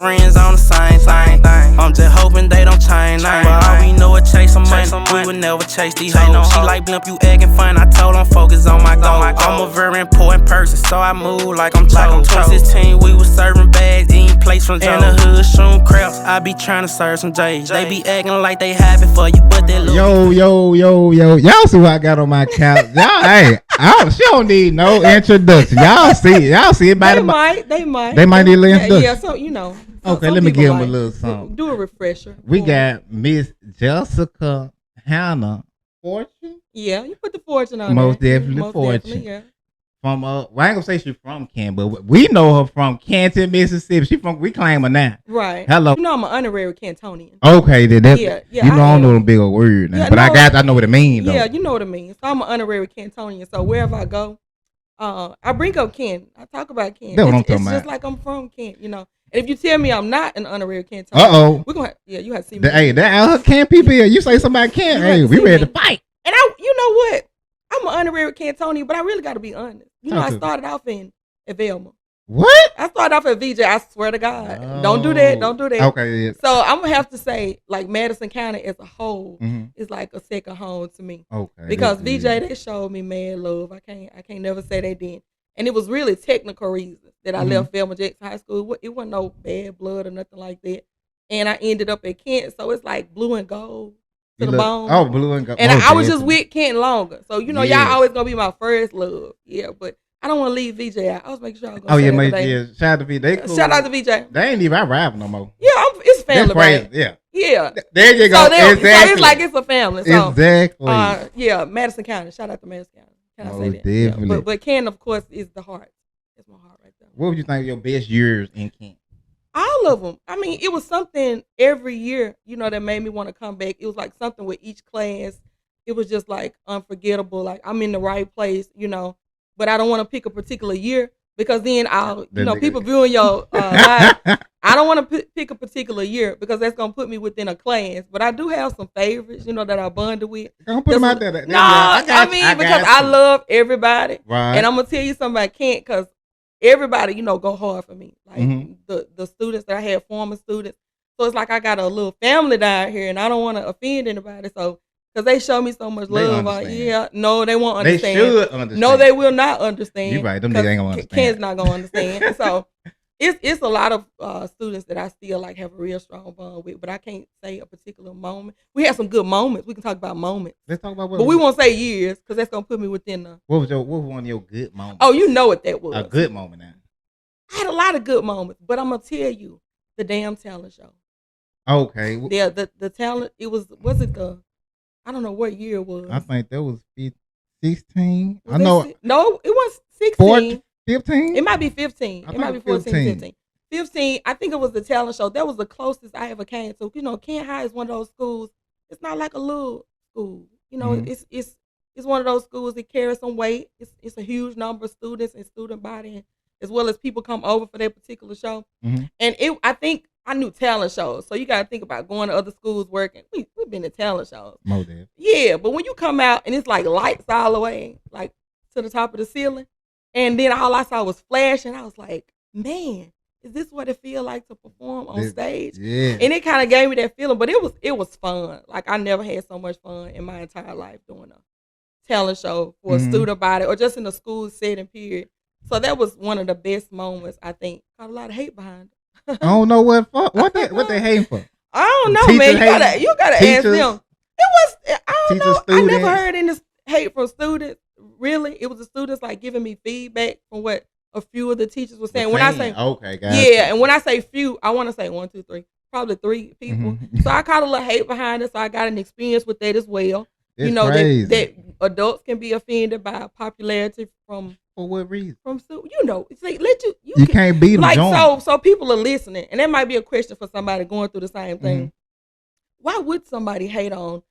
Friends on the same thing. I'm just hoping they don't change. But all we know is chase some money. We would never chase these hoes. She like blimp, you acting fun. I told them focus on my goal. I'm a very important person, so I move like I'm told. 2016, we was serving bags, eating plates from in the hood, shooting craps. I be trying to serve some J's. They be acting like they happy for you, but they look. Yo. Y'all see what I got on my couch? Y'all, hey, she don't need no introduction. Y'all see it. They might need a little introduction. Yeah, so you know. Okay, let me give them a little something. Do a refresher. We got Miss Jessaka Hannah Fortune. Yeah, you put the fortune on Most there. definitely Fortune. Definitely, yeah. From well, I ain't gonna say she's from Canton, but we know her from Canton, Mississippi. We claim her now. Right. Hello. You know I'm an honorary Cantonian. Okay, then that's yeah. You know I don't know them big old words now, yeah, but I know what it means though. Yeah, you know what it means. So I'm an honorary Cantonian. So wherever I go, I bring up Kent. I talk about Kent. That's what I'm talking about. It's just like I'm from Kent, you know. And if you tell me I'm not an honorary Cantonian, we're gonna you have to see me. Hey, that Kent people here. You say somebody can't. Hey, we ready to fight. And you know what? I'm an honorary Cantonian, but I really got to be honest. You know, I started off at Velma. What? I started off at VJ. I swear to God. Oh. Don't do that. Okay. Yeah. So I'm gonna have to say, like Madison County as a whole is like a second home to me. Okay. Because VJ, they showed me mad love. I can't never say they didn't. And it was really technical reasons that I left Velma Jackson High School. It wasn't no bad blood or nothing like that. And I ended up at Kent, so it's like blue and gold. To the bone. Oh, blue and gold. And I was just with Kent longer. So, you know, y'all always going to be my first love. Yeah, but I don't want to leave VJ out. I was making sure I was going to yeah. Shout out to VJ. They cool. Shout out to VJ. They ain't even rival no more. Yeah, it's family, right? Yeah. Yeah. There you go. So it's like it's a family. So, exactly. Yeah, Madison County. Shout out to Madison County. Can I say that? Definitely. Yeah, but Kent, of course, is the heart. It's my heart right there. What would you think of your best years in Kent? All of them. I mean, it was something every year, you know, that made me want to come back. It was like something with each class. It was just like unforgettable. Like I'm in the right place, you know, but I don't want to pick a particular year because then people viewing your life. I don't want to pick a particular year because that's going to put me within a class. But I do have some favorites, you know, that I bonded with. Don't put them out there. Because I love everybody. Right. And I'm going to tell you something I can't because everybody, you know, go hard for me. Like the students that I had, former students. So it's like I got a little family down here and I don't want to offend anybody. So, because they show me so much love. No, they won't understand. They should understand. No, they will not understand. You're right. Them niggas ain't going to understand. Ken's not going to understand. So it's a lot of students that I still like have a real strong bond with, but I can't say a particular moment. We had some good moments. We can talk about moments. Let's talk about what. But we won't say years because that's going to put me within the. What was one of your good moments? Oh, you know what that was. A good moment now. I had a lot of good moments, but I'm going to tell you the damn talent show. Okay. Yeah, the talent, it was it I don't know what year it was. I think that was 16. No, it was 16. 15? It might be 15. It might be 14, 15. 15, I think it was the talent show. That was the closest I ever came to. You know, Kent High is one of those schools. It's not like a little school. You know, it's one of those schools that carries some weight. It's a huge number of students and student body, as well as people come over for that particular show. And I think I knew talent shows. So you got to think about going to other schools working. We've been to talent shows. Yeah, but when you come out and it's like lights all the way, like to the top of the ceiling, and then all I saw was flashing, I was like, man, is this what it feel like to perform on stage? Yeah. And it kind of gave me that feeling, but it was fun. Like I never had so much fun in my entire life doing a talent show for a student body or just in a school setting period. So that was one of the best moments, I think. Got a lot of hate behind it. I don't know what they hating for. I don't know, man. You gotta ask them. I don't know. I never heard any hate from students. Really, it was the students like giving me feedback from what a few of the teachers were saying. When I say okay, guys, yeah, and when I say few, I want to say 1, 2, 3, probably 3 people. So I caught a little hate behind it. So I got an experience with that as well. It's that adults can be offended by popularity from. For what reason? From you know, it's like you can't beat them. Like so people are listening, and that might be a question for somebody going through the same thing. Why would somebody hate on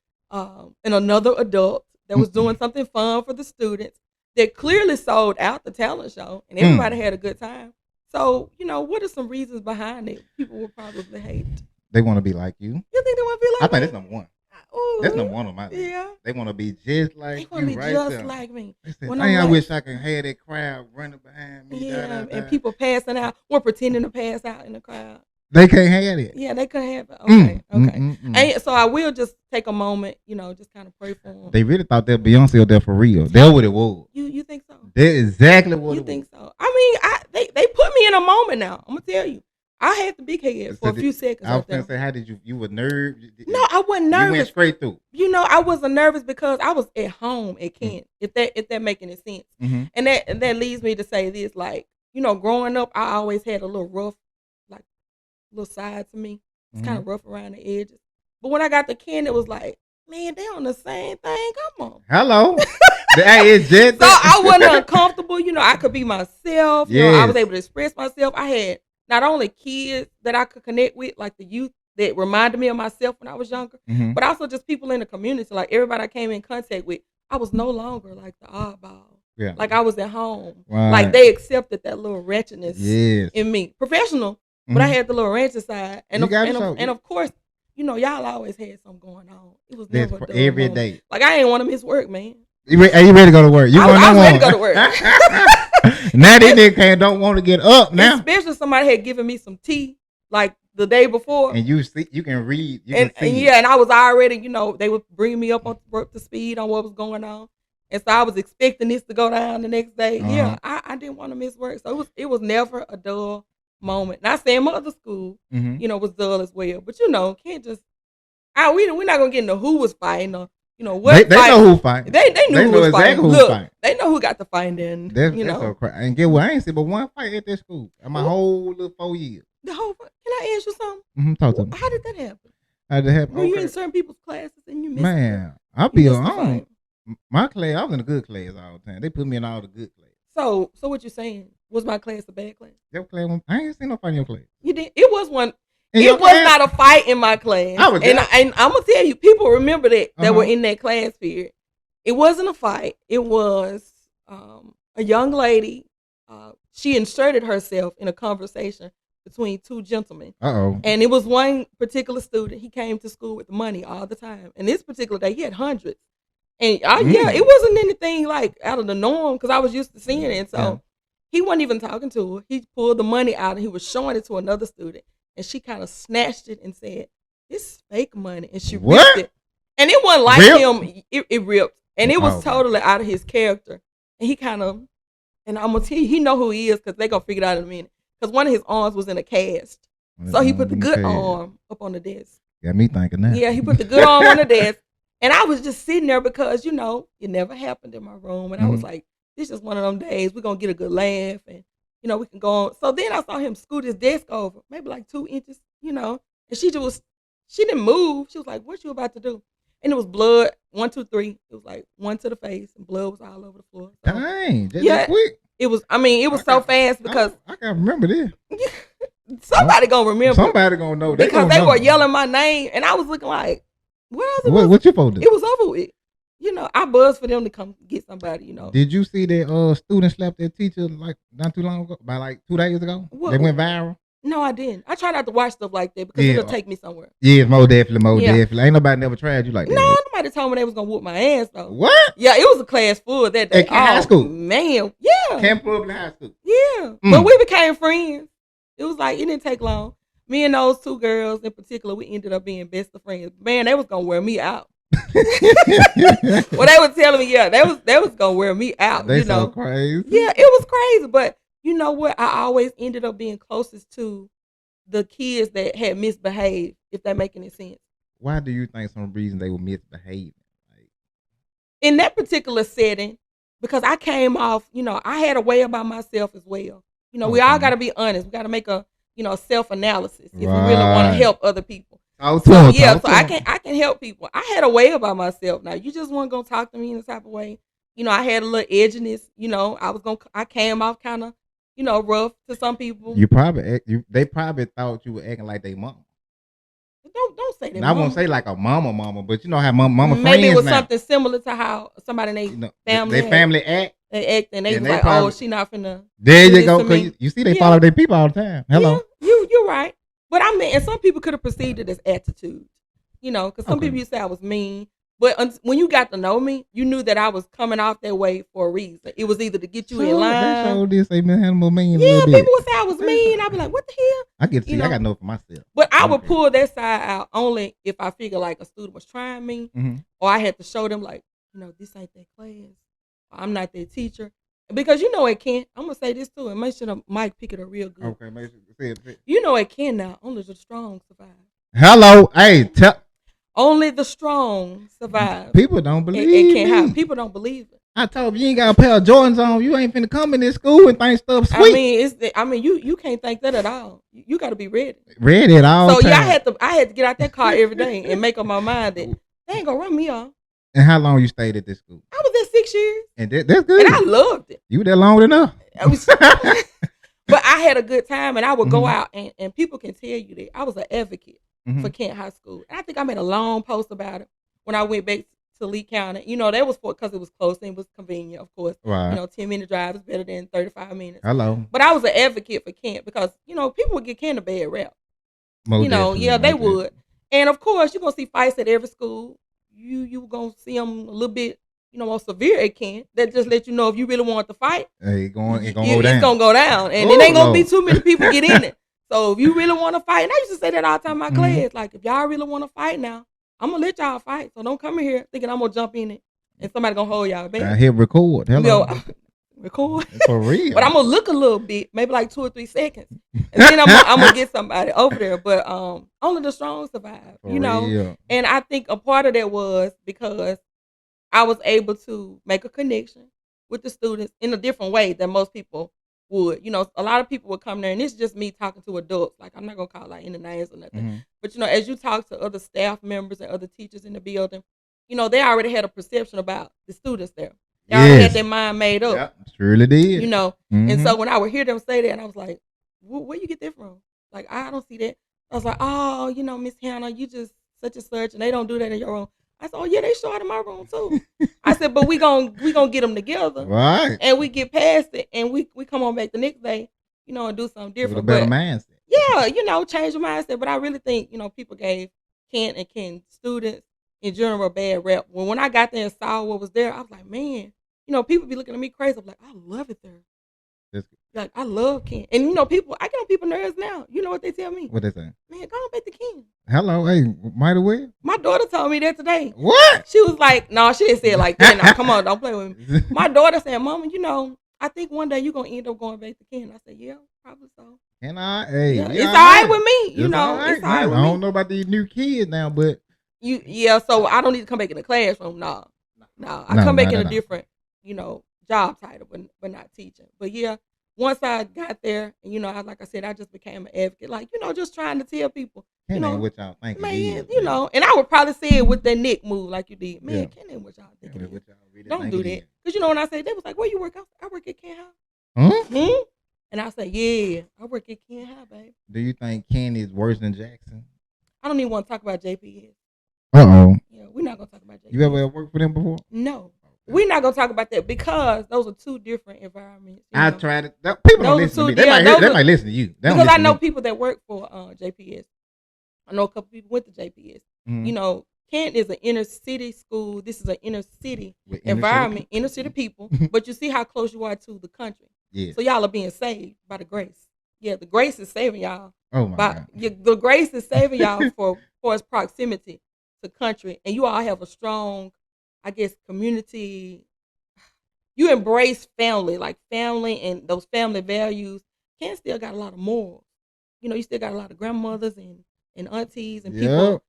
another adult that was doing something fun for the students that clearly sold out the talent show and everybody had a good time? So you know, what are some reasons behind it? People will probably hate. They want to be like you. You think they want to be like? I think that's number one. Ooh, that's number one on my list. Yeah. They want to be just like you. They want to be right just there. Like me. I wish I could have that crowd running behind me. Yeah, and people passing out or pretending to pass out in the crowd. They can't have it. Yeah, they couldn't have it. Okay. And so I will just take a moment, just kind of pray for them. They really thought that Beyonce was there for real. That's what it was. You think so? That's exactly what you think so? I mean, they put me in a moment now. I'm gonna tell you. I had the big head for a few seconds. I was gonna say, how did you were nervous? No, I wasn't nervous. You went straight through. I wasn't nervous because I was at home at Kent. If that make any sense. Mm-hmm. And that leads me to say this, like, growing up, I always had a little rough, like, little side to me. It's kind of rough around the edges. But when I got to Kent, it was like, man, they on the same thing. Come on. Hello. It's just so I wasn't uncomfortable. I could be myself. Yes. I was able to express myself. I had not only kids that I could connect with, like the youth that reminded me of myself when I was younger, but also just people in the community. Like everybody I came in contact with, I was no longer like the oddball. Yeah. Like I was at home. Right. Like they accepted that little wretchedness yes. in me. Professional, but I had the little wretched side. And of course, y'all always had something going on. It was never for every day. Like I ain't want to miss work, man. Are you ready to go to work? I was ready to go to work. Now these niggas don't want to get up now. Especially somebody had given me some tea like the day before. And you can read. And I was already, they would bring me up to speed on what was going on. And so I was expecting this to go down the next day. Uh-huh. Yeah, I didn't want to miss work. So it was never a dull moment. Not saying my other school, was dull as well. But can't just we're not gonna get into who was fighting or what they know who fighting. They knew who was exactly fighting. Who Look, fighting. They know who got the fighting in. That's so crazy. And get what? I ain't seen but one fight at that school. My whole little 4 years. The whole fight. Can I ask you something? Talk to me. How did that happen? How did it happen? Were you in certain people's classes and you missed Man, I'll be on. My class, I was in a good class all the time. They put me in all the good classes. So what you saying? Was my class a bad class? Your class, I ain't seen no fight in your class. You did. It was one. It was not a fight in my class. And I'm gonna tell you, people remember that were in that class period. It wasn't a fight. It was a young lady. She inserted herself in a conversation between two gentlemen. And it was one particular student. He came to school with money all the time. And this particular day, he had hundreds. And it wasn't anything like out of the norm because I was used to seeing it. And so he wasn't even talking to her. He pulled the money out and he was showing it to another student. And she kind of snatched it and said, "This is fake money." And she ripped it. And it wasn't like him. It ripped. And it was totally out of his character. And he kind of, and I'm going to tell you, he know who he is because they're going to figure it out in a minute. Because one of his arms was in a cast. So he put the good arm up on the desk. Got me thinking that. Yeah, he put the good arm on the desk. And I was just sitting there because, it never happened in my room. And I was like, this is one of them days. We're going to get a good laugh. And, we can go on. So then I saw him scoot his desk over, maybe like 2 inches, and she didn't move. She was like, what you about to do? And it was blood, 1, 2, 3. It was like 1 to the face and blood was all over the floor. So, dang, just quick. It was so fast because. I can't remember this. Somebody going to remember. Somebody going to know. Because they were yelling my name and I was looking like, what you supposed to do? It was over with. I buzzed for them to come get somebody, Did you see that student slapped their teacher like not too long ago? About like 2 days ago? They went viral? No, I didn't. I try not to watch stuff like that because it'll take me somewhere. Yeah, most definitely. Ain't nobody never tried you like that. No, nobody told me they was going to whoop my ass, though. What? Yeah, it was a class full that day. At high school? Man, yeah. Camp Public High School? Yeah. But we became friends. It was like, it didn't take long. Me and those 2 girls in particular, we ended up being best of friends. Man, they was going to wear me out. Well, they were telling me, they was gonna wear me out. They so crazy. Yeah, it was crazy. But you know what? I always ended up being closest to the kids that had misbehaved. If that make any sense. Why do you think some reason they were misbehaving? In that particular setting, because I came off, I had a way about myself as well. We all got to be honest. We got to make a self-analysis if we really want to help other people. So I can help people. I had a way about myself. Now you just weren't gonna talk to me in the type of way. I had a little edginess. I came off kind of, rough to some people. They probably thought you were acting like they mama. Don't say that. I won't say like a mama, but how mama friends maybe it was now. Something similar to how somebody in their family. Their family act. They act and they was like, probably, she not finna. There you go. Cause you see, they follow their people all the time. Hello. Yeah, you're right. But and some people could have perceived it as attitude, because some people used to say I was mean. But when you got to know me, you knew that I was coming off that way for a reason. It was either to get you in line. That show did say animal mean. Yeah, people would say I was mean. I'd be like, what the hell? I get to see. I got to know for myself. But I would pull that side out only if I figure like a student was trying me, or I had to show them like, this ain't their class. Or I'm not their teacher. Because it can. I'm gonna say this too, and make sure the mic pick it up real good. Okay, make sure say it. It can now. Only the strong survive. Hello, hey, only the strong survive. People don't believe it. Can't happen. People don't believe it. I told you ain't got a pair of Jordans on. You ain't finna come in this school and think stuff sweet. You can't think that at all. You got to be ready. Ready at all. So time. I had to get out that car every day and make up my mind that they ain't gonna run me off. And how long you stayed at this school? I was there 6 years. And that's good. And I loved it. You were there long enough. But I had a good time, and I would go out, and people can tell you that I was an advocate for Kent High School. And I think I made a long post about it when I went back to Lee County. That was because it was close and it was convenient, of course. Right. 10-minute drive is better than 35 minutes. Hello. But I was an advocate for Kent because, people would get Kent a bad rap. They would. And of course, you're going to see fights at every school. You going to see them a little bit, more severe at Kent. That just let you know if you really want to fight, it's going to go down. And it ain't going to be too many people get in it. So if you really want to fight, and I used to say that all the time in my class, like if y'all really want to fight now, I'm going to let y'all fight. So don't come in here thinking I'm going to jump in it and somebody going to hold y'all back. I hit record. Hello. Record. For real. But I'm going to look a little bit, maybe like 2 or 3 seconds. And then I'm going to get somebody over there. But only the strong survive, Real. And I think a part of that was because I was able to make a connection with the students in a different way than most people would. A lot of people would come there, and it's just me talking to adults. Like, I'm not going to call like any names or nothing. But, as you talk to other staff members and other teachers in the building, they already had a perception about the students there. They already had their mind made up. Yeah, surely did. And so when I would hear them say that, and I was like, where you get that from? Like, I don't see that. I was like, oh, Miss Hannah, you just such and such, and they don't do that in your room. I said, oh, yeah, they show it in my room, too. I said, but we gonna get them together. Right. And we get past it, and we come on back the next day, and do something different. With a better mindset. Yeah, change your mindset. But I really think, people gave Kent and Kent students in general a bad rep. When I got there and saw what was there, I was like, man, people be looking at me crazy. I'm like, I love it there. That's good. Like, I love Kent. And, I get on people nerves now. You know what they tell me? What they say? Man, go on back to Kent. Hello, hey, might have well. My daughter told me that today. What? She was like, no, she didn't say it like that. Now, come on, don't play with me. My daughter said, Mama, I think one day you're going to end up going back to Kent. I said, yeah, probably so. Can I? Hey, yeah, it's all right with me. It's all right with me. I don't know about these new kids now, but. So I don't need to come back in the classroom. No. I come back in a different, job title, but not teaching. But yeah, once I got there, and like I said, I just became an advocate. Like, just trying to tell people, Ken ain't what y'all think. Man, and I would probably say it with that neck move like you did. Man, Ken ain't what y'all think. Don't do that. Because when I say, they was like, where you work? I work at Kent High. And I say, yeah, I work at Kent High, baby. Do you think Ken is worse than Jackson? I don't even want to talk about JPS. Uh-oh. Yeah, we're not going to talk about JPS. You ever worked for them before? No. We're not going to talk about that because those are two different environments. I tried it. People don't listen to me. They might listen to you. Because I know people that work for JPS. I know a couple people went to JPS. Kent is an inner city school. This is an inner city environment, inner city people. But you see how close you are to the country. Yeah. So y'all are being saved by the grace. Yeah, the grace is saving y'all. Oh my God. The grace is saving y'all for its proximity to country. And you all have a strong, I guess, community. You embrace family, like family and those family values. Kent still got a lot of morals. You still got a lot of grandmothers and aunties and people,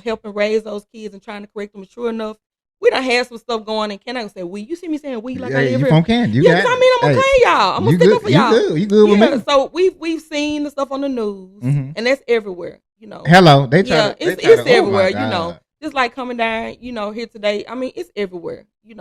helping raise those kids and trying to correct them mature enough. We done had some stuff going, and Ken I say we. You see me saying we like I live here. From Ken. I'm gonna claim y'all. I'm gonna stick up for y'all. You good with me? So we've seen the stuff on the news, and that's everywhere. Hello, they try. It's everywhere. Just like coming down, here today. I mean, it's everywhere. You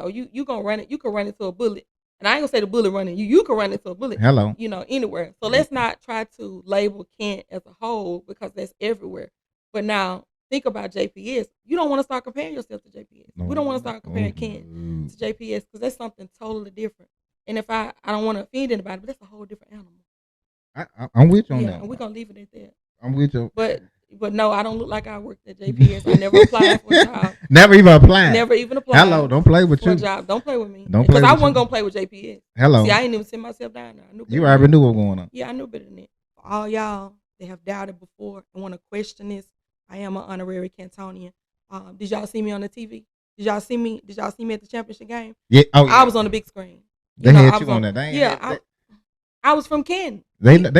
gonna run it. You can run into a bullet. And I ain't gonna say the bullet running you. You can run into a bullet. Hello. Anywhere. So let's not try to label Kent as a whole because that's everywhere. But now think about JPS. You don't want to start comparing yourself to JPS. We don't want to start comparing Kent to JPS because that's something totally different. And if I don't want to offend anybody, but that's a whole different animal. I'm with you on that. And we're gonna leave it at that. I'm with you. But But no, I don't look like I worked at JPS. I never applied for a job. Never even applied. Never even applied. Hello, don't play with for you. A job. Don't play with me. Don't play because I with wasn't you. gonna play with JPS. Hello. See, I ain't even send myself down there. I knew You already knew what was going on. Yeah, I knew better than that. For all y'all that have doubted before and want to question this, I am an honorary Cantonian. Did y'all see me on the TV? Did y'all see me at the championship game? Yeah. Oh, yeah. I was on the big screen. They had you on that. I was from Canton. They know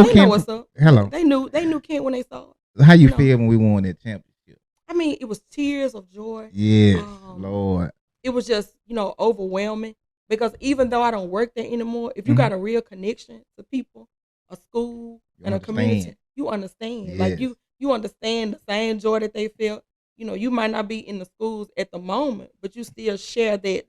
Kent. What's up. Hello. They knew Kent when they saw it. How you feel when we won that championship? I mean, it was tears of joy. Yes, Lord. It was just, overwhelming because even though I don't work there anymore, if you got a real connection to people, a school, and a community, you understand. Yes. Like you understand the same joy that they felt. You might not be in the schools at the moment, but you still share that,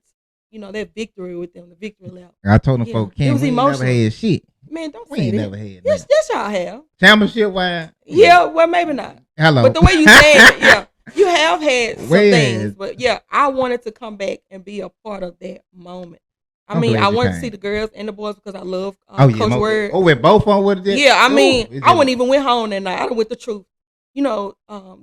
that victory with them, the victory lap. I told them folks, Ken, we never had shit. Man, don't we say ain't that. Never had yes, y'all have. Championship wise? Yeah, well, maybe not. Hello. But the way you said it, yeah, you have had some things. But yeah, I wanted to come back and be a part of that moment. I wanted to see the girls and the boys because I love Coach Word. Oh, with both on with it? Yeah, I wouldn't even went home that night. I done with the truth.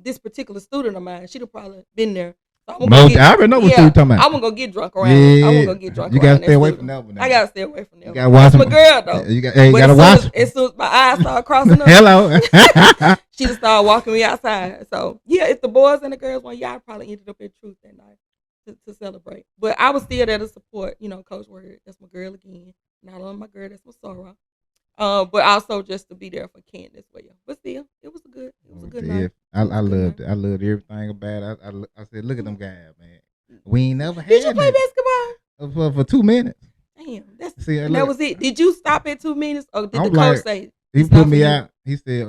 This particular student of mine, she'd have probably been there. So I already know what you're talking about. I wasn't going to get drunk around. I wasn't going to get drunk you around. You got to stay away from that one. I got to stay away from that one. You got to watch my girl, though. You got to watch. As soon as my eyes started crossing up. Hello. She just started walking me outside. So, yeah, if the boys and the girls won, y'all probably ended up at Truth that night to celebrate. But I was still there to support, Coach Word. That's my girl again. Not only my girl, that's my sorrow. But also just to be there for Kent as well. But still, it was a good night. I loved everything about it. I said, look at them guys, man. We ain't never had. Did you play basketball? For 2 minutes. Damn, that was it. Did you stop at 2 minutes, or did the coach say? He put me out. He said,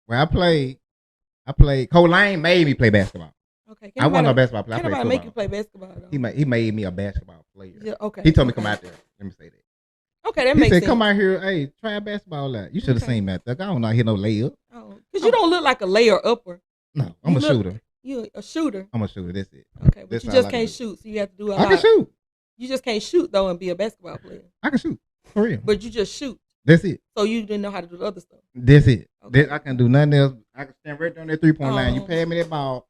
I played. Cole Lane made me play basketball. Okay, I wasn't a basketball player. Can nobody make you play basketball though? He made me a basketball player. Yeah, okay. He told me to come out there. Let me say that. Okay, that makes sense. He said, come out here, hey, try basketball out. You should have seen me out there. I don't know how to hit no layup. Oh, because you don't look like a layer upper. No, I'm a shooter. You a shooter. I'm a shooter. That's it. Okay, but you just can't shoot, so you have to do a lot. I can shoot. You just can't shoot though and be a basketball player. I can shoot for real. But you just shoot. That's it. So you didn't know how to do the other stuff. That's it. Okay. I can do nothing else. I can stand right there on that 3-point line. You pass me that ball.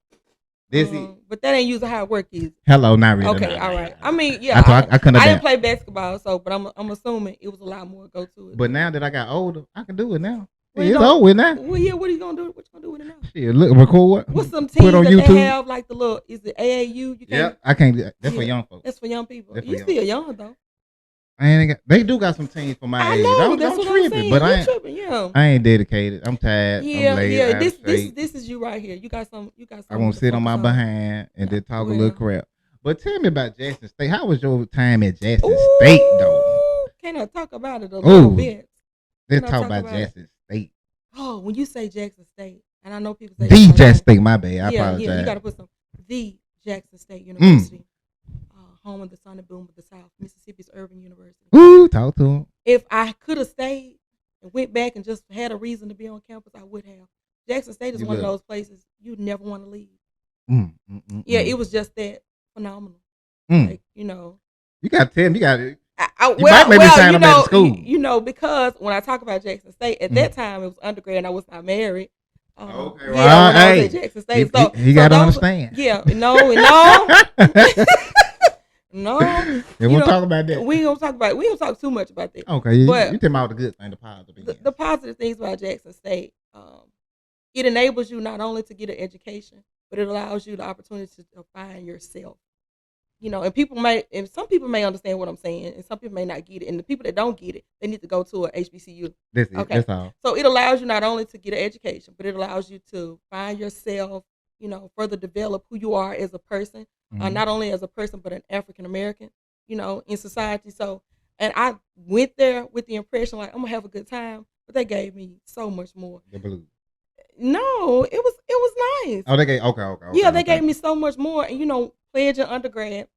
That's it. But that ain't usually how it work is. Hello, not really. Okay, all right. I mean, yeah, I didn't play basketball, but I'm assuming it was a lot more to go to it. But now that I got older, I can do it now. Well, it's over with now. Well, yeah, what are you gonna do? What you gonna do with it now? Shit, look, record. What's some teams that YouTube? They have like the little? Is it AAU? Yeah, I can't do that. That's for young folks. That's for young people. You still young though. They do got some teams for my age. I know, that's what I'm saying. But I ain't dedicated. I'm tired. Yeah, I'm lazy, yeah. This is you right here. You got some. I won't sit on my behind and then talk a little crap. But tell me about Jackson State. How was your time at Jackson State though? Can I talk about it a little bit? Let's talk about Jackson State. Oh, when you say Jackson State, and I know people say the Jackson State. My bad. I apologize. Yeah, you got to put some the Jackson State University. Home of the sun and boom of the South, Mississippi's urban university. Ooh, talk to him. If I could have stayed and went back and just had a reason to be on campus, I would have. Jackson State is one of those places you never want to leave. Yeah, it was just that phenomenal. Like, you got to tell him. You got to. School. Because when I talk about Jackson State, at that time it was undergrad and I was not married. Okay, right. Yeah, when I was at Jackson State. He got to understand. Yeah, no. No, we won't talk about that. We ain't gonna talk too much about that. Okay, but you tell me all the good things, the positive. The positive things about Jackson State, it enables you not only to get an education, but it allows you the opportunity to find yourself. And some people may understand what I'm saying, and some people may not get it. And the people that don't get it, they need to go to a HBCU. That's it. Okay, that's all. So it allows you not only to get an education, but it allows you to find yourself. Further develop who you are as a person. Not only as a person, but an African American, in society. So, and I went there with the impression like I'm gonna have a good time, but they gave me so much more. The blue. No, it was nice. Oh, they gave okay. Yeah, they gave me so much more, and pledging undergrad.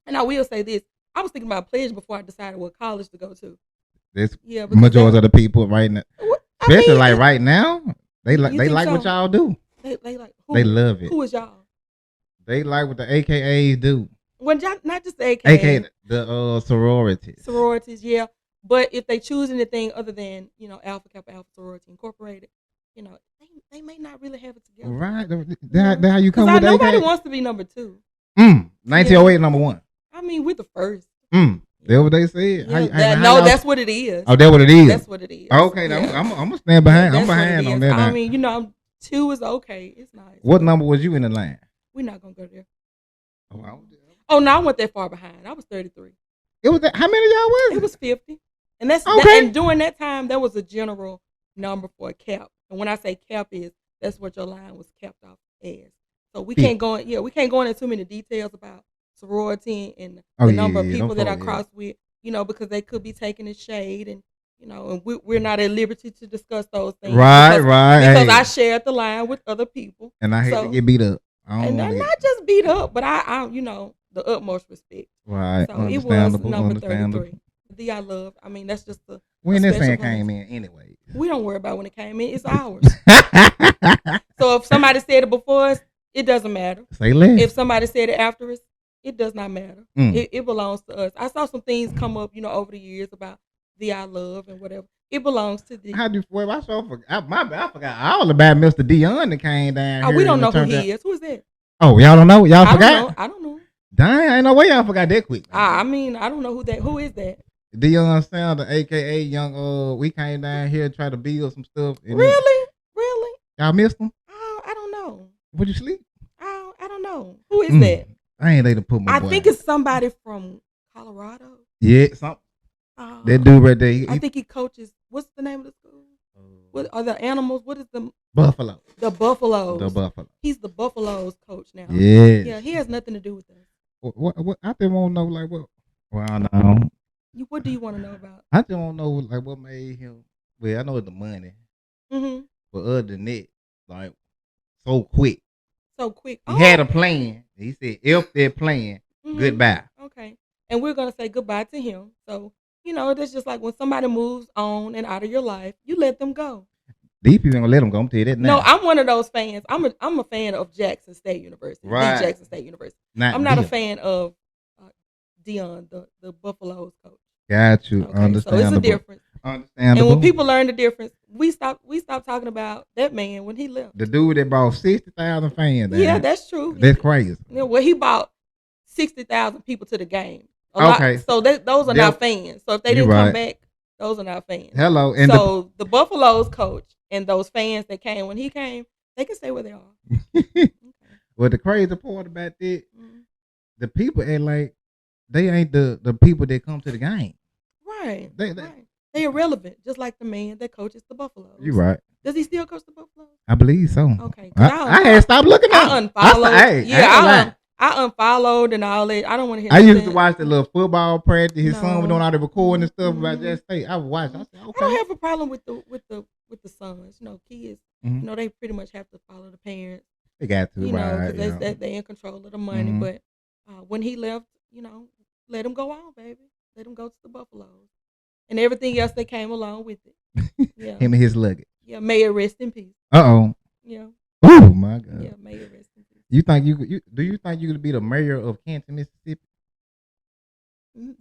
And I will say this: I was thinking about pledging before I decided what college to go to. This majority of the people right now, especially right now, they like what y'all do. They like who? They love it. Who is y'all? They like what the AKAs do. Well, not just the AKAs. AKA the sororities. Sororities, yeah. But if they choose anything other than, Alpha Kappa Alpha Sorority Incorporated, they they may not really have it together. Right. That how you come with nobody wants to be number 2. 1908 number 1. I mean, with the first. That's what they said. Yeah, that's what it is. Oh, that's what it is. That's what it is. Okay, yeah. I'm gonna stand behind. I'm behind on that. I mean, 2 is okay. It's nice. What number was you in the line? We're not gonna go there. Oh, no, I went that far behind. I was 33. It was that. How many of y'all was it? It was 50, and that's okay. And during that time, that was a general number for a cap. And when I say cap that's what your line was capped off as. So we can't go in. Yeah, we can't go into too many details about sorority and the number of people that I crossed with. Because they could be taking a shade, and and we're not at liberty to discuss those things. Right. Because I shared the line with other people, and I hate to get beat up. And not just beat up, but I the utmost respect. Right. So it was number 33. The I love. I mean, that's just the when this thing came in anyway. We don't worry about when it came in. It's ours. So if somebody said it before us, it doesn't matter. Say less. If somebody said it after us, it does not matter. It belongs to us. I saw some things come up, over the years about the I love and whatever. It belongs to the. How do you? Well, I forgot all about Mr. Dion that came down here. We don't know who he is. Who is that? Oh, y'all don't know? Y'all forgot? I don't know. Dang, I ain't no way y'all forgot that quick. I mean, I don't know who is that. Dion Sanders, aka Young. We came down here and tried to build some stuff. Really? Y'all missed him? I don't know. Would you sleep? I don't know. Who is that? I ain't able to put my. I think it's somebody from Colorado. Yeah, something. That dude right there. I think he coaches. What's the name of the school? What are the animals? What is the Buffalo? The Buffaloes. The Buffalo. He's the Buffaloes coach now. Yeah, he has nothing to do with that. What I just want to know, like, what? Well, I know. What do you want to know about? I just want to know, like, what made him. Well, I know it's the money. But other than that, like, so quick. He had a plan. He said, if they're playing, goodbye. Okay. And we're going to say goodbye to him. So, that's just like when somebody moves on and out of your life, you let them go. These people ain't going to let them go. I'm telling you that now. No, I'm one of those fans. I'm a fan of Jackson State University. Right. Jackson State University. I'm not a fan of Dion, the Buffaloes coach. Got you. Okay, Understandable. So it's a difference. Understandable. And when people learn the difference, we stop talking about that man when he left. The dude that bought 60,000 fans. Yeah, that's true. That's crazy. Well, he bought 60,000 people to the game. Okay. So those are not fans. So if they didn't come back, those are not fans. Hello. And so the Buffaloes coach and those fans that came when he came, they can stay where they are. Okay. Well, the crazy part about that, the people act like they ain't the people that come to the game. Right. They irrelevant, just like the man that coaches the Buffaloes. You right. Does he still coach the Buffaloes? I believe so. Okay. I had stopped looking at him. I unfollowed. I unfollowed and all that. I don't want to hear. I used to watch the little football practice. His son was doing all the recording and stuff about Jess State. I would watch. I said, okay. I don't have a problem with the sons. Kids. They pretty much have to follow the parents. They got to, because they're in control of the money. But when he left, let him go on, baby. Let him go to the Buffaloes. And everything else that came along with it. Yeah. Him and his luggage. Yeah, may it rest in peace. Yeah. Oh my God. Yeah, may it rest in peace. Do you think you could be the mayor of Canton, Mississippi?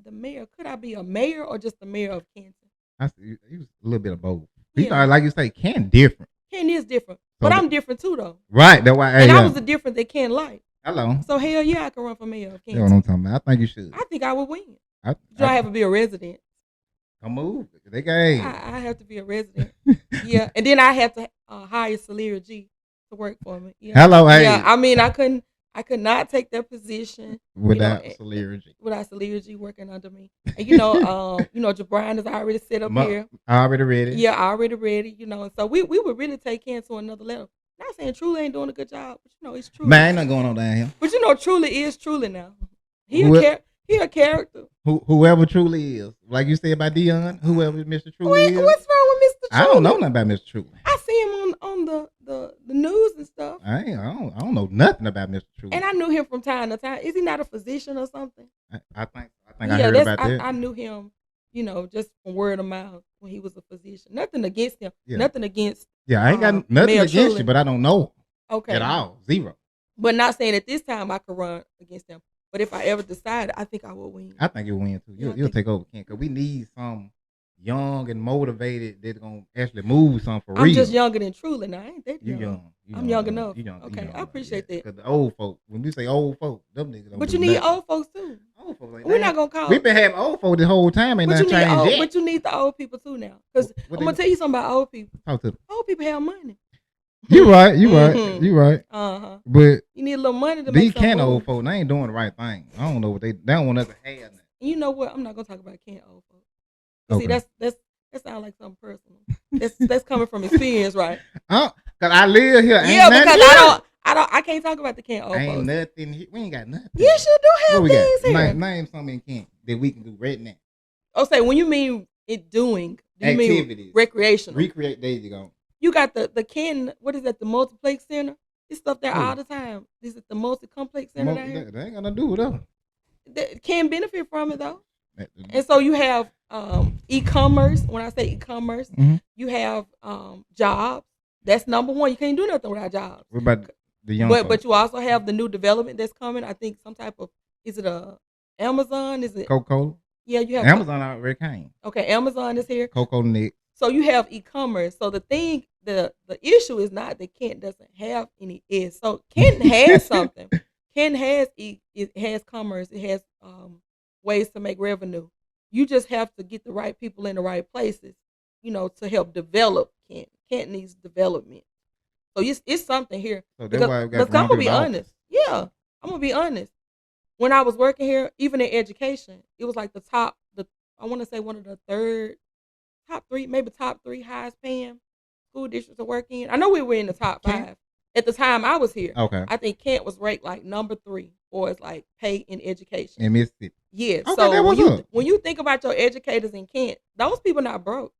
The mayor? Could I be a mayor or just the mayor of Canton? I see you was a little bit of both. Like you say, Canton different. Canton is different. But I'm different too though. Right. That's why I was the different that Canton liked. Hello. So hell yeah, I can run for mayor of Canton. That's what I'm talking about. I think you should. I think I would win. I have to be a resident. Come move. They gave. I have to be a resident. Yeah. And then I have to hire Saleria G to work for me. Yeah. Hello, hey. Yeah. I mean, I could not take that position without Saleria G. Without Saleria G working under me. And Jabron is already set up here. Already ready. Yeah, already ready. And so we would really take Ken to another level. Not saying Truly ain't doing a good job, but it's Truly. Man, ain't nothing going on down here. But Truly is Truly now. He a character. Whoever Truly is, like you said about Dion, whoever Mr. Truly is. What's wrong with Mr. Truly? I don't know nothing about Mr. Truly. I see him on the news and stuff. I don't know nothing about Mr. Truly. And I knew him from time to time. Is he not a physician or something? I think I heard about that. I knew him, just from word of mouth when he was a physician. Nothing against him. Yeah. Nothing against. Yeah, I ain't got nothing against Truly. you, but I don't know. Okay. At all, zero. But not saying at this time I could run against him. But if I ever decide, I think I will win. I think you'll win too. You'll take over Ken because we need some young and motivated, they're gonna actually move something for real. I'm just younger than Truly now. I ain't that young. You young. I'm young enough. You young. Okay, I appreciate that. Because the old folk, when you say old folk, them niggas don't. But do you need nothing. old folks too. Old folks like We're not gonna call. We've been having old folk the whole time, ain't nothing changed yet. But you need the old people too now. Because I'm gonna tell you something about old people. Talk to them. Old people have money. You right. You right. But you need a little money to these make some old folk, they ain't doing the right thing. I don't know what they don't want us to have. Nothing. You know what? I'm not gonna talk about old folks. Okay. See, that sounds like something personal. That's coming from experience, right? Cause I live here. Yeah, because I can't talk about the Kent old ain't folks. Nothing here. We ain't got nothing. Yes, you do have things here. Name something in Kent that we can do right now. Oh, say when you mean it doing, do you activities, mean recreational? Recreate. There you go. You got the Ken. What is that? The multiplex center. This stuff there all the time. Is it the multi-complex center down here? They ain't gonna do it though. They can benefit from it though. And so you have e-commerce. When I say e-commerce, you have jobs. That's number one. You can't do nothing without jobs. What about the young? But you also have the new development that's coming. I think some type of, is it a Amazon? Is it Coca-Cola? Yeah, you have Amazon already came. Okay, Amazon is here. Coca-Cola Nick. So you have e-commerce. So the issue is not that Kent doesn't have any is. So Kent has something. Kent has it has commerce. It has ways to make revenue. You just have to get the right people in the right places, to help develop Kent. Kent needs development. So it's something here. So that's why I'm gonna be honest. Yeah, I'm gonna be honest. When I was working here, even in education, it was like I want to say one of the top three highest paying school districts to work in. I know we were in the top 5 at the time I was here. Okay. I think Kent was ranked like number 3 for its like pay in education. In Mississippi. Yeah. Okay, so when you think about your educators in Kent, those people not broke.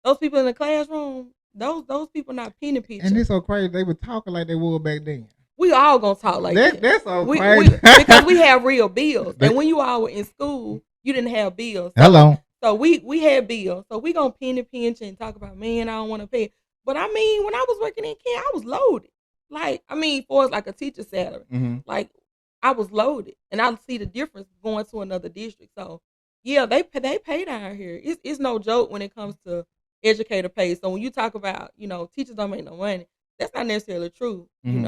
Those people in the classroom, those people not penny pinching. And it's so crazy. They were talking like they were back then. We all gonna talk like that. That's so crazy. Because we have real bills. And when you all were in school, you didn't have bills. Hello. So we had bills. So we gonna penny pinch and talk about, man, I don't want to pay. But I mean, when I was working in Kent, I was loaded. Like, I mean, for like a teacher's salary, like I was loaded, and I see the difference going to another district. So yeah, they pay down here. It's no joke when it comes to educator pay. So when you talk about, teachers don't make no money, that's not necessarily true. In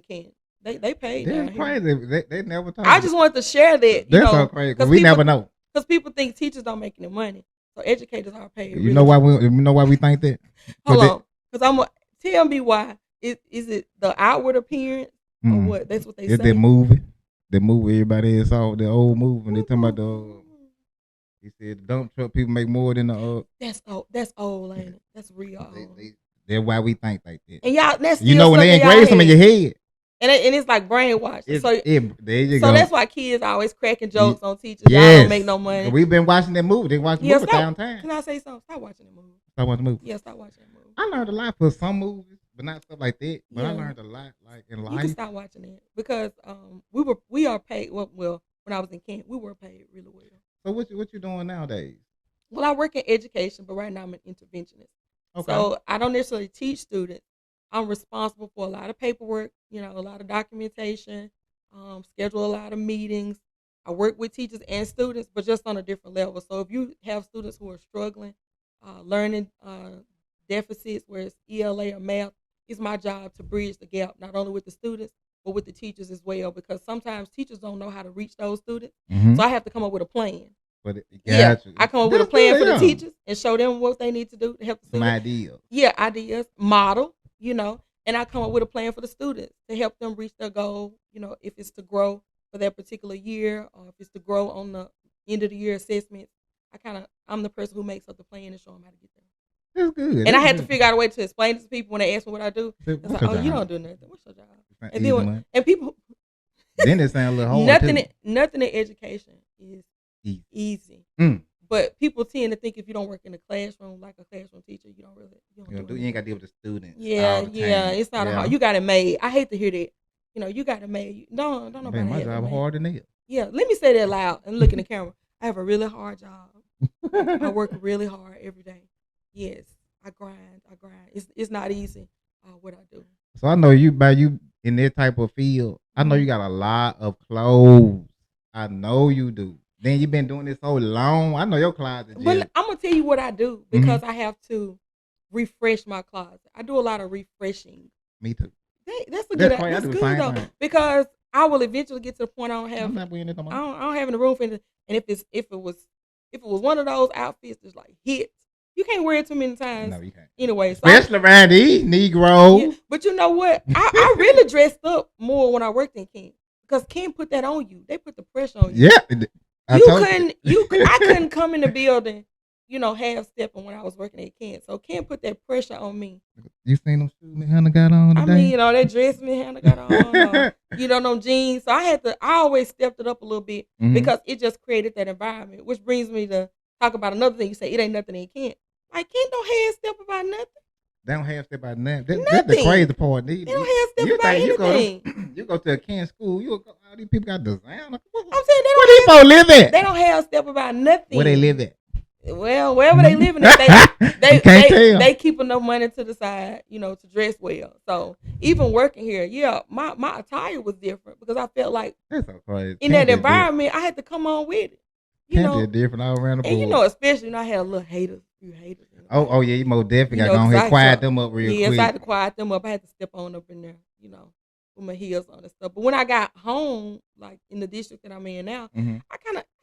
Kent, they pay down here. Crazy. They never talk. I just wanted to share that. That's so crazy because we never know. Because people think teachers don't make any money, so educators are paid. You know why we think that? Hold on, because tell me why. Is it the outward appearance or what? That's what they say. It's the movie everybody else saw, the old movie, and they talking about he said the dump truck people make more than the That's old, ain't it? That's real old. That's why we think like that. And y'all, that's when they engrave some in your head. And it's like brainwashed. There you go. So that's why kids are always cracking jokes on teachers. Yes. Y'all don't make no money. We've been watching that movie. They watch the movie downtown. Can I say something? Stop watching the movie. Stop watching the movie. Yeah, stop watching the movie. I learned a lot for some movies, but not stuff like that. But I learned a lot, like in life. You can stop watching it because we are paid. Well, when I was in Kent, we were paid really well. So what you doing nowadays? Well, I work in education, but right now I'm an interventionist. Okay. So I don't necessarily teach students. I'm responsible for a lot of paperwork, a lot of documentation, schedule a lot of meetings. I work with teachers and students, but just on a different level. So if you have students who are struggling, learning deficits, where it's ELA or math, it's my job to bridge the gap, not only with the students, but with the teachers as well, because sometimes teachers don't know how to reach those students. So I have to come up with a plan. I come up with a plan for the teachers and show them what they need to do to help the students. Some ideas. Yeah, ideas, model. And I come up with a plan for the students to help them reach their goal, if it's to grow for that particular year or if it's to grow on the end of the year assessment. I'm the person who makes up the plan and show them how to get there. That's good. And I had to figure out a way to explain it to people when they ask me what I do. It's like, you don't do nothing. What's your job? And people. Then it sounds a little hard. Nothing in education is easy. But people tend to think if you don't work in a classroom like a classroom teacher, you ain't got to deal with the students. Yeah, it's not hard. You got it made. I hate to hear that. You got it made. Don't nobody. My job hard than that. Yeah, let me say that loud and look in the camera. I have a really hard job. I work really hard every day. Yes, I grind. It's not easy what I do. So I know you in that type of field. I know you got a lot of clothes. I know you do. Then you've been doing this so long. I know your closet. But I'm gonna tell you what I do because I have to refresh my closet. I do a lot of refreshing. Me too. That's a good. That's good though, because I will eventually get to the point I don't have. I don't have any room for it. And if it was one of those outfits that's like hits, you can't wear it too many times. No, you can't. Anyway, so especially around these Negroes. Yeah, but you know what? I really dressed up more when I worked in Ken because Ken put that on you. They put the pressure on you. Yeah, I couldn't come in the building, half stepping when I was working at Ken. So Ken put that pressure on me. You seen them shoes Miss Hannah got on today? I mean, that dress Miss Hannah got on, them jeans. So I always stepped it up a little bit because it just created that environment, which brings me to talk about another thing. You say it ain't nothing in Kent. Like Kent don't half step about nothing. They don't half step about nothing. That's the crazy part. They don't half step about anything. You go to a Kent school. All these people got design. I'm saying where these folks live at? They don't half step about nothing. Where they live at? Well, wherever they live in, they keep enough money to the side, to dress well. So even working here, my attire was different because I felt like that's so crazy. In that environment, I had to come on with it. Kent different all around the board. And especially I had a little haters. You haters. Oh yeah, you most definitely got to go ahead and quiet them up real quick. Yes, I had to quiet them up. I had to step on up in there, with my heels on and stuff. But when I got home, like in the district that I'm in now, I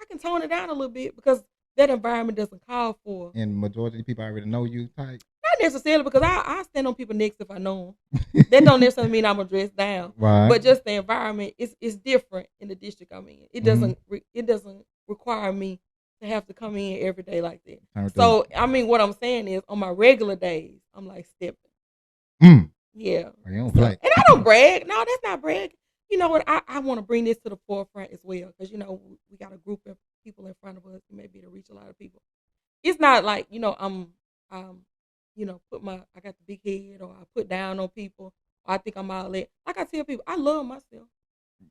can tone it down a little bit because that environment doesn't call for. And majority of people already know you type. Not necessarily because I stand on people's necks if I know them. That don't necessarily mean I'm gonna dress down. Right. But just the environment is different in the district I'm in. It doesn't require me to have to come in every day like that. So I mean, what I'm saying is, on my regular days, I'm like stepping. Yeah. You don't play. And I don't brag. No, that's not brag. You know what? I want to bring this to the forefront as well because we got a group of people in front of us who may be to reach a lot of people. It's not like I'm I got the big head or I put down on people or I think I'm all that. Like I tell people, I love myself.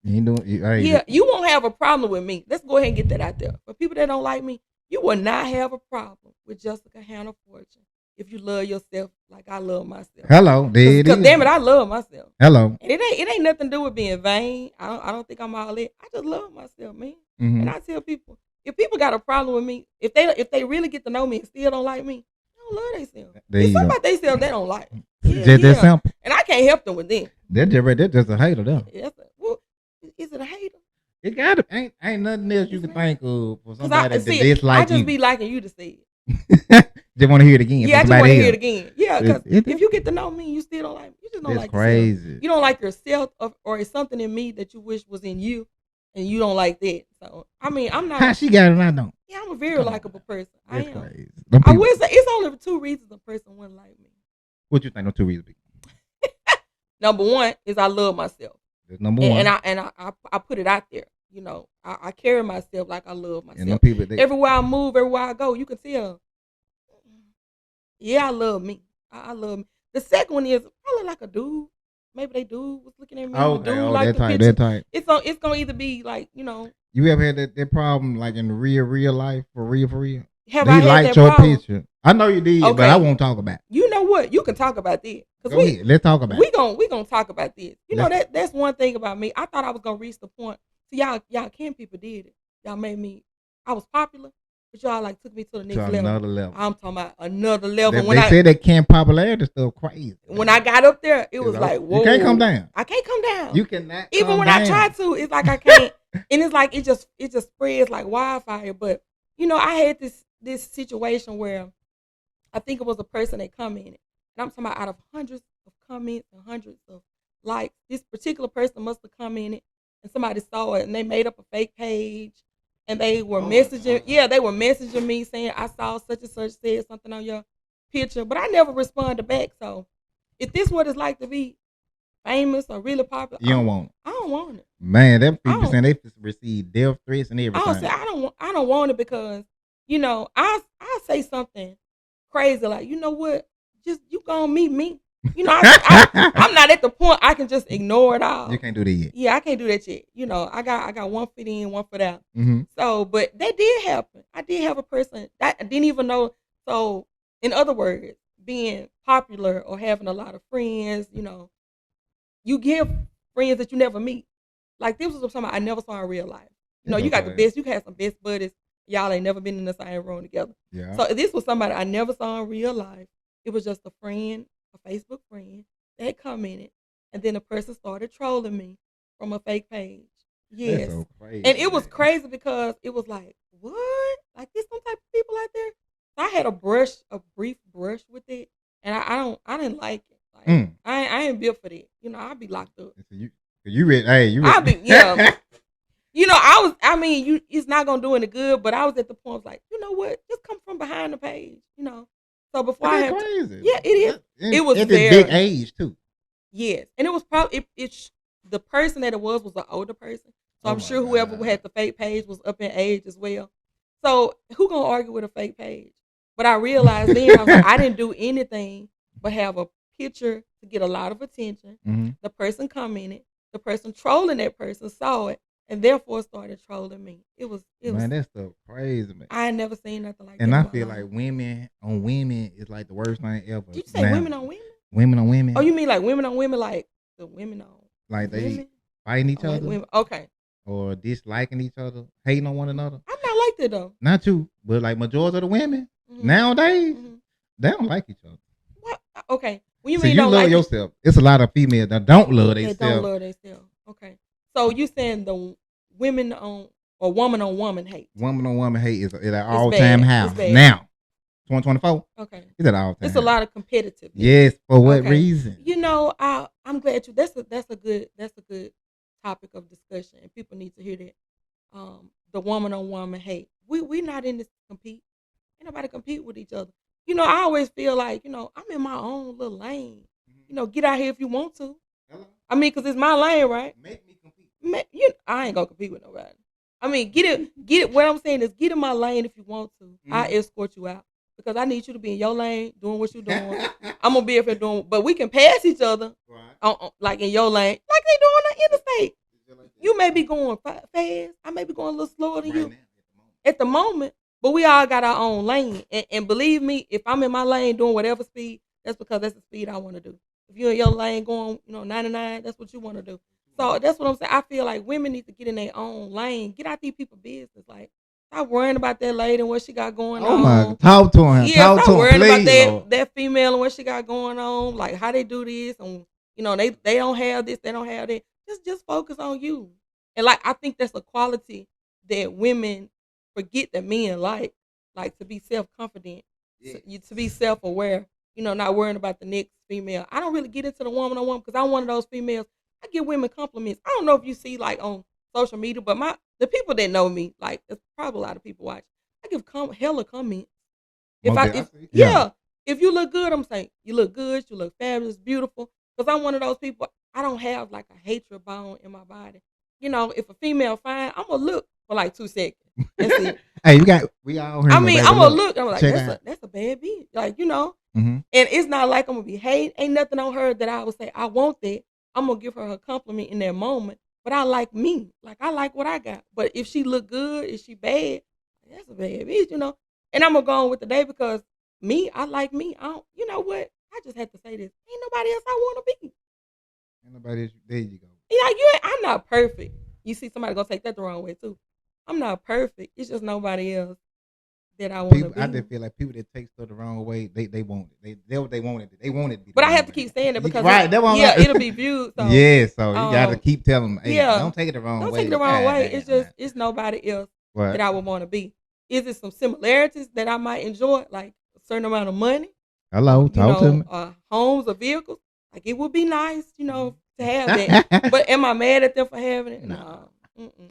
You won't have a problem with me. Let's go ahead and get that out there. For people that don't like me, you will not have a problem with Jessaka Hannah Fortune if you love yourself like I love myself. Hello, because damn it, I love myself. Hello, and it ain't nothing to do with being vain. I don't think I'm all that. I just love myself, man. And I tell people, if people got a problem with me, if they really get to know me and still don't like me, they don't love themselves. There's something about themselves they don't like. Just that simple. And I can't help them with them. They're just a hater, though. Well, is it a hater? It gotta ain't nothing else you can think of for somebody to dislike you. I just be liking you to say it. Just want to hear it again. Yeah, I just want to hear it again. Yeah, because if you get to know me, you still don't like me. You just don't like crazy. Yourself. You don't like yourself, or it's something in me that you wish was in you, and you don't like that. So I mean, I'm not. How she got it and I don't. Yeah, I'm a very likable person. That's I am. Crazy. I would say it's only 2 reasons a person wouldn't like me. What you think? No 2 reasons. Number 1 is I love myself. That's number 1. And I put it out there. I carry myself like I love myself. And people, everywhere I move, everywhere I go, you can tell. Yeah, I love me. I love me. The second one is probably like a dude. Maybe they dude was looking at me. Okay, like that type. It's gonna either be like You ever had that problem like in real life for real? Have I had liked that your problem? picture. I know you did, but I won't talk about it. You know what? You can talk about this. Go ahead. Let's talk about it. We gonna talk about this. That's one thing about me. I thought I was gonna reach the point. So y'all Ken people did it. Y'all made me. I was popular, but y'all like took me to the next level. Another level. I'm talking about another level. They said that Ken popularity stuff crazy. When I got up there, it was like, whoa. You can't come down. I can't come down. You cannot. Even when I try to, it's like I can't. And it's like it just spreads like wildfire. But I had this situation where I think it was a person that commented, and I'm talking about out of hundreds of comments and hundreds of likes, this particular person must have commented, and somebody saw it, and they made up a fake page, and they were messaging. Yeah, they were messaging me saying I saw such and such said something on your picture, but I never responded back. So if this what it's like to be famous or really popular, you don't want it. I don't want it. Man, them people saying they receive death threats and everything. I don't want it because I say something crazy like, you know what, just you gonna meet me. I'm not at the point I can just ignore it all. You can't do that yet. Yeah, I can't do that yet. I got 1 foot in, 1 foot out. Mm-hmm. So, but that did happen. I did have a person that I didn't even know. So, in other words, being popular or having a lot of friends, you give friends that you never meet. Like this was somebody I never saw in real life. You know, you got the best. You can have some best buddies. Y'all ain't never been in the same room together. Yeah. So this was somebody I never saw in real life. It was just a friend, a Facebook friend that commented, and then the person started trolling me from a fake page. Yes. That's so crazy, and it was crazy because it was like, what? Like, there's some type of people out there. So I had a brief brush with it, and I didn't like it. Like, I ain't built for that. You know, I'd be locked up. So you ready? Hey, you ready? I'll be, yeah. You know, it's not gonna do any good, but I was at the point, like, you know what? Just come from behind the page, you know. So before I had, crazy. Yeah, it is. It was at very this big age too. Yes, and it was probably the person that it was an older person. So I'm sure whoever had the fake page was up in age as well. So who gonna argue with a fake page? But I realized then I didn't do anything but have a picture to get a lot of attention. Mm-hmm. The person commented, the person trolling that person saw it, and therefore started trolling me. It was that stuff crazy, man. I had never seen nothing like that. And I feel like women on women is like the worst thing ever. Did you say women on women? Women on women. Oh, you mean like women on women, like the women on like they women? Fighting each other? Like women. Okay. Or disliking each other, hating on one another. I'm not like that though. Not you, but like majority of the women nowadays, they don't like each other. What? Okay. When you so mean you don't love like yourself. It's a lot of females that don't love themselves. Don't love themselves. Okay. So you saying the women on or woman on woman hate? Woman on woman hate is at all time high now. 2024. Okay. It's at all time. It's a lot of competitiveness. Yes. For what reason? You know, I'm glad you. That's a good topic of discussion, and people need to hear that. The woman on woman hate. We not in this to compete. Ain't nobody compete with each other. You know, I always feel like, you know, I'm in my own little lane. You know, get out here if you want to. Hello? I mean, because it's my lane, right? Make me compete. I ain't going to compete with nobody. I mean, get it. What I'm saying is get in my lane if you want to. I escort you out because I need you to be in your lane doing what you're doing. I'm going to be up here doing, but we can pass each other like in your lane, like they do on the interstate. You may be going fast. I may be going a little slower than you at the moment. But we all got our own lane. And believe me, if I'm in my lane doing whatever speed, that's because that's the speed I want to do. If you're in your lane going, 99, that's what you want to do. So that's what I'm saying. I feel like women need to get in their own lane. Get out these people's business. Like, stop worrying about that lady and what she got going on. Oh, my. Talk to him. Yeah, talk to him, worrying please, about that female and what she got going on. Like, how they do this. And, they don't have this. They don't have that. Just focus on you. And, like, I think that's a quality that women forget that men like to be self-confident, to be self-aware, not worrying about the next female. I don't really get into the woman on woman because I'm one of those females. I give women compliments. I don't know if you see like on social media, but the people that know me, like there's probably a lot of people watch. I give hella comments. If you look good, I'm saying you look good, you look fabulous, beautiful. Because I'm one of those people. I don't have like a hatred bone in my body. If a female fine, I'm gonna look for like 2 seconds. Hey, we all heard. I mean, I'm gonna look. I'm like, that's a bad bitch. Like, and it's not like I'm gonna be hating. Ain't nothing on her that I would say I want that. I'm gonna give her a compliment in that moment. But I like me. Like, I like what I got. But if she look good, if she bad, that's a bad bitch, And I'm gonna go on with the day because me, I like me. I don't. You know what? I just have to say this. Ain't nobody else I want to be. Ain't nobody else. There you go. Yeah, I'm not perfect. You see somebody gonna take that the wrong way too. I'm not perfect. It's just nobody else that I want to be. I just feel like people that take stuff the wrong way, they want it. They what they want it. They want it to be. But I have to keep saying it because it'll be viewed. So, so you got to keep telling them, hey, don't take it the wrong way. Don't take it the wrong way. It's nobody else that I would want to be. Is it some similarities that I might enjoy, like a certain amount of money? Hello, talk to me. Homes or vehicles. Like, it would be nice, to have that. But am I mad at them for having it? No.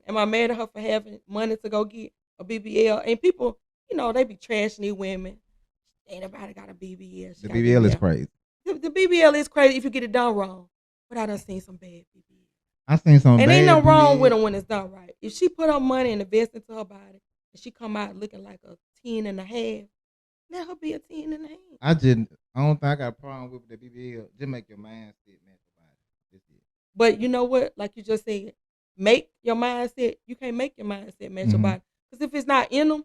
Am I mad at her for having money to go get a BBL? And people, they be trashing these women. Ain't nobody got a BBL. The BBL is crazy. The BBL is crazy if you get it done wrong. But I done seen some bad BBL. I seen some and bad ain't no wrong BBL. with them when it's done right. If she put her money and invest into her body, and she come out looking like a 10 and a half, let her be a 10 and a half. I don't think I got a problem with the BBL. Just make your mind sit, man. But you know what? Like you just said, make your mindset. You can't make your mindset match your body. Because if it's not in them,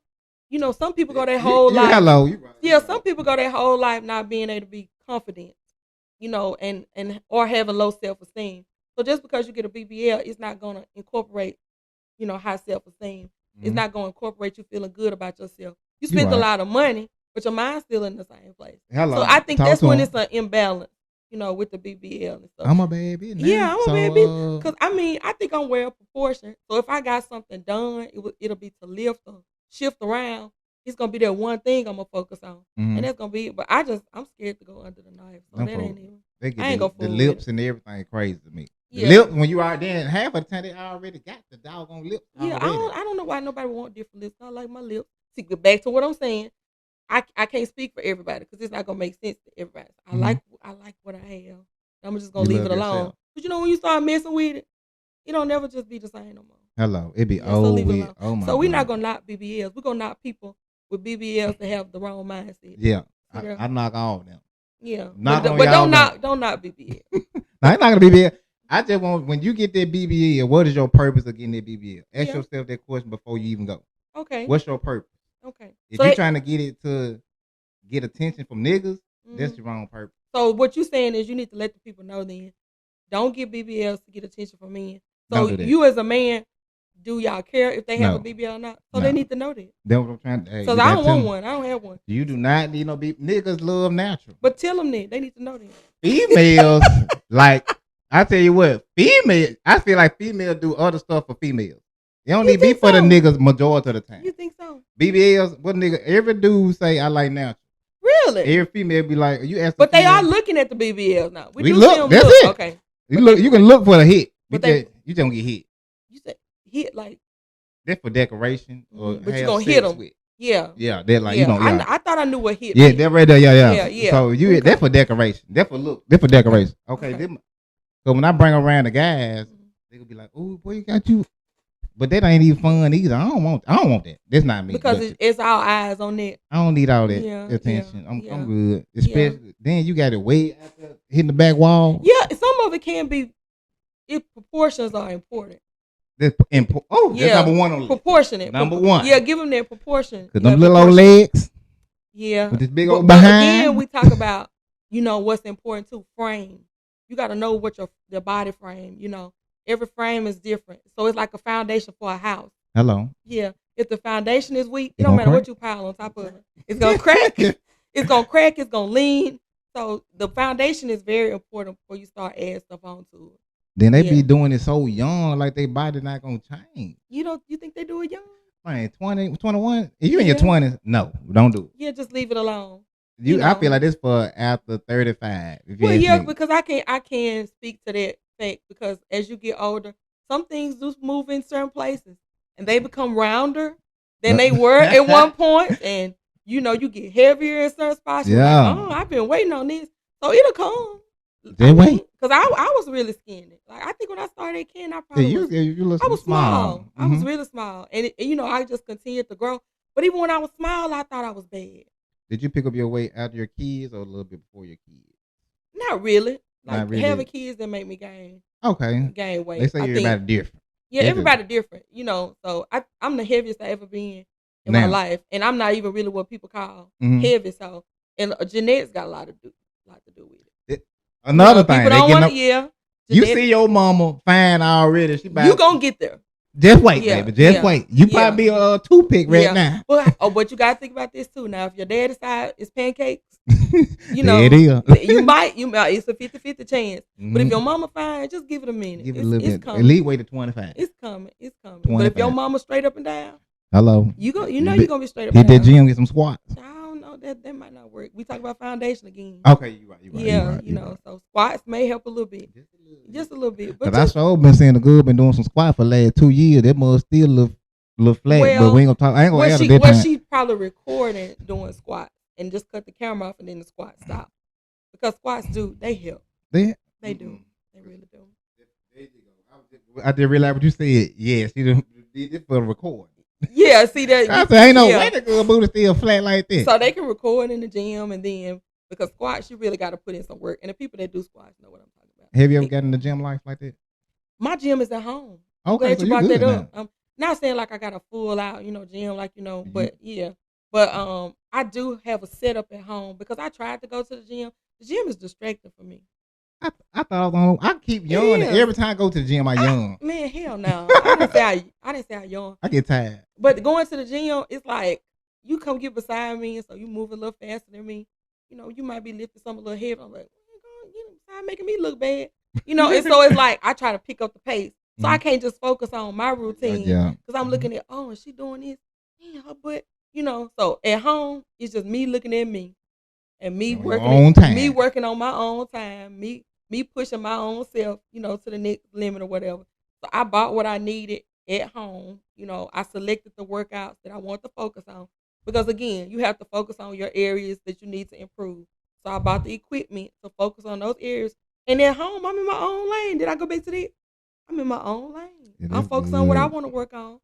some people go their whole life. Hello, you right. Yeah, some people go their whole life not being able to be confident, and or having low self-esteem. So just because you get a BBL, it's not going to incorporate, high self-esteem. It's not going to incorporate you feeling good about yourself. You spend a lot of money, but your mind's still in the same place. Hello. So I think that's when it's an imbalance, with the BBL and stuff. I'm a baby now. Yeah, I'm a baby. Because, I think I'm well proportioned. So if I got something done, it'll be to lift or shift around. It's going to be that one thing I'm going to focus on. And that's going to be it. But I'm scared to go under the knife. So that ain't even. I ain't gonna the lips and everything crazy to me. Yeah. The lips, when you are there, half of the time they already got the doggone lips. Yeah, I don't know why nobody want different lips. I like my lips. See, back to what I'm saying. I can't speak for everybody because it's not gonna make sense to everybody. I like what I have. I'm just gonna leave it alone. But when you start messing with it, it don't never just be the same no more. Hello, it be old with. Oh my. So we're not gonna knock BBLs. We're gonna knock people with BBLs to have the wrong mindset. Yeah, I knock all of them. Yeah, but don't knock BBL. I ain't not gonna BBL. I just want, when you get that BBL, what is your purpose of getting that BBL? Ask yourself that question before you even go. Okay. What's your purpose? Okay. If you're trying to get it to get attention from niggas, that's the wrong purpose. So what you're saying is you need to let the people know then. Don't get BBLs to get attention from men. So you as a man, do y'all care if they have a BBL or not? So they need to know that. That's what I'm trying to. Because I don't want one. I don't have one. You do not need no BBL. Niggas love natural. But tell them that. They need to know that. Females, I tell you what, I feel like females do other stuff for females. They don't need be for the niggas majority of the time. You think so? BBLs, what nigga, every dude say I like natural. Really? Every female be like, you ask. But they are looking at the BBLs now. We look. That's it. Okay. You can look for the hit. You just don't get hit. You say hit like. That's for decoration. But you gonna hit them. With. Yeah. Yeah. They're like, you know. Yeah. I thought I knew what hit. Yeah, that right there. Yeah. So that's for decoration. That's for look. That's for decoration. Okay. So when I bring around the guys, they gonna be like, "Oh boy, you got you," but that ain't even fun either. I don't want that. That's not me. Because it's all eyes on that. I don't need all that attention. I'm good. Especially then you got it way after hitting the back wall. Yeah, some of it can be. If proportions are important. That's number one on the proportionate. Number one. Yeah, give them that proportion. Cause them little old legs. Yeah. With this big old behind. Again, we talk about what's important too. Frame. You got to know what your body frame. Every frame is different. So it's like a foundation for a house. Hello. Yeah. If the foundation is weak, it don't matter what you pile on top of it. It's gonna crack. It's gonna crack. It's gonna lean. So the foundation is very important before you start adding stuff onto it. Then they be doing it so young, like their body not gonna change. You think they do it young? Man, 20, 21. If you in your 20s, no, don't do it. Yeah, just leave it alone. I feel like this for after 35. Because I can't speak to that fact because as you get older, some things do move in certain places and they become rounder than they were at one point, and you get heavier in certain spots. Yeah. Like, I've been waiting on this, so it'll come. Wait. Because I was really skinny. Like I think when I started Ken, I probably I was small. Mm-hmm. I was really small, and I just continued to grow. But even when I was small, I thought I was bad. Did you pick up your weight after your kids or a little bit before your kids? Not really. Having kids that make me gain weight. They say everybody different. Yeah, everybody different. So I'm the heaviest I ever been in my life, and I'm not even really what people call heavy. So and genetics got a lot to do with it. Another thing, people don't want to. You see your mama fine already. You gonna get there. Just wait, baby. Just wait. You probably be a toothpick right now. But you gotta think about this too. Now, if your daddy's side is pancakes, it is. you might. It's a 50-50 chance. But if your mama fine, just give it a minute. Give it a little bit. At least wait to 25. It's coming. 25. But if your mama straight up and down, hello. you're gonna be straight up and down. Hit that gym, get some squats. I don't know. That might not work. We talk about foundation again. Okay, you're right. Yeah, so squats may help a little bit. Just a little bit. But I sure been seeing the good been doing some squats for the last 2 years. That must still look flat, but we ain't gonna talk. I ain't gonna add that time. She probably recording doing squats and just cut the camera off and then the squat stop. Because squats they help. They do. They really do. There you go. I didn't realize what you said. Yeah, see, this for the record. Yeah, see that. I said, ain't no way the girl booty still flat like this. So they can record in the gym, and then because squats, you really got to put in some work. And the people that do squats know what I'm talking about. Have you ever gotten in the gym life like that? My gym is at home. Okay, so you brought that up. I'm not saying like I got a full out, gym, like but yeah. But I do have a setup at home because I tried to go to the gym. The gym is distracting for me. I thought I keep yawning every time I go to the gym. I yawn. Man, hell no. I didn't say I yawn. I get tired. But going to the gym, it's like you come get beside me, and so you move a little faster than me. You know, you might be lifting something a little heavy. I'm like, stop making me look bad. You know, and so it's like I try to pick up the pace. So I can't just focus on my routine because I'm looking at, and she doing this. Yeah, her butt. You know, so at home, it's just me looking at me and me working on my own time, me pushing my own self, you know, to the next limit or whatever. So I bought what I needed at home. You know, I selected the workouts that I want to focus on because, again, you have to focus on your areas that you need to improve. So I bought the equipment to focus on those areas. And at home, I'm in my own lane. Did I go back to that? I'm in my own lane. I'm focused on what I want to work on.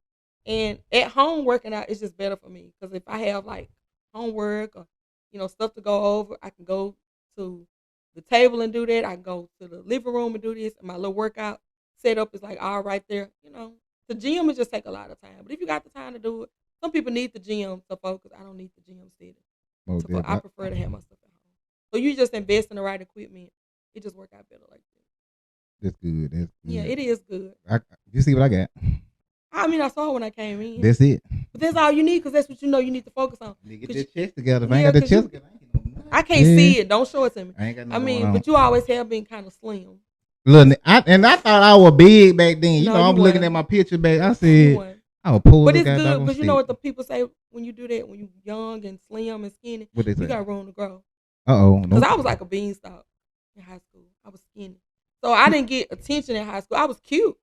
And at home, working out is just better for me because if I have like homework or, you know, stuff to go over, I can go to the table and do that. I can go to the living room and do this. And my little workout setup is like all right there. You know, the gym will just take a lot of time. But if you got the time to do it, some people need the gym to focus. I don't need the gym setting. I prefer to have my stuff at home. So you just invest in the right equipment. It just work out better like that. That's good. Yeah, it is good. You see what I got? I mean, I saw when I came in. That's it. But that's all you need because that's what you know you need to focus on. Get your chest together. If I ain't got the chest together, I can't see it. Don't show it to me. I mean, but you always have been kind of slim. Look, I thought I was big back then. You know, I'm looking at my picture back. I said, I was pulled. But it's good because you know what the people say when you do that, when you're young and slim and skinny, you got room to grow. Because I was like a beanstalk in high school. I was skinny. So I didn't get attention in high school. I was cute.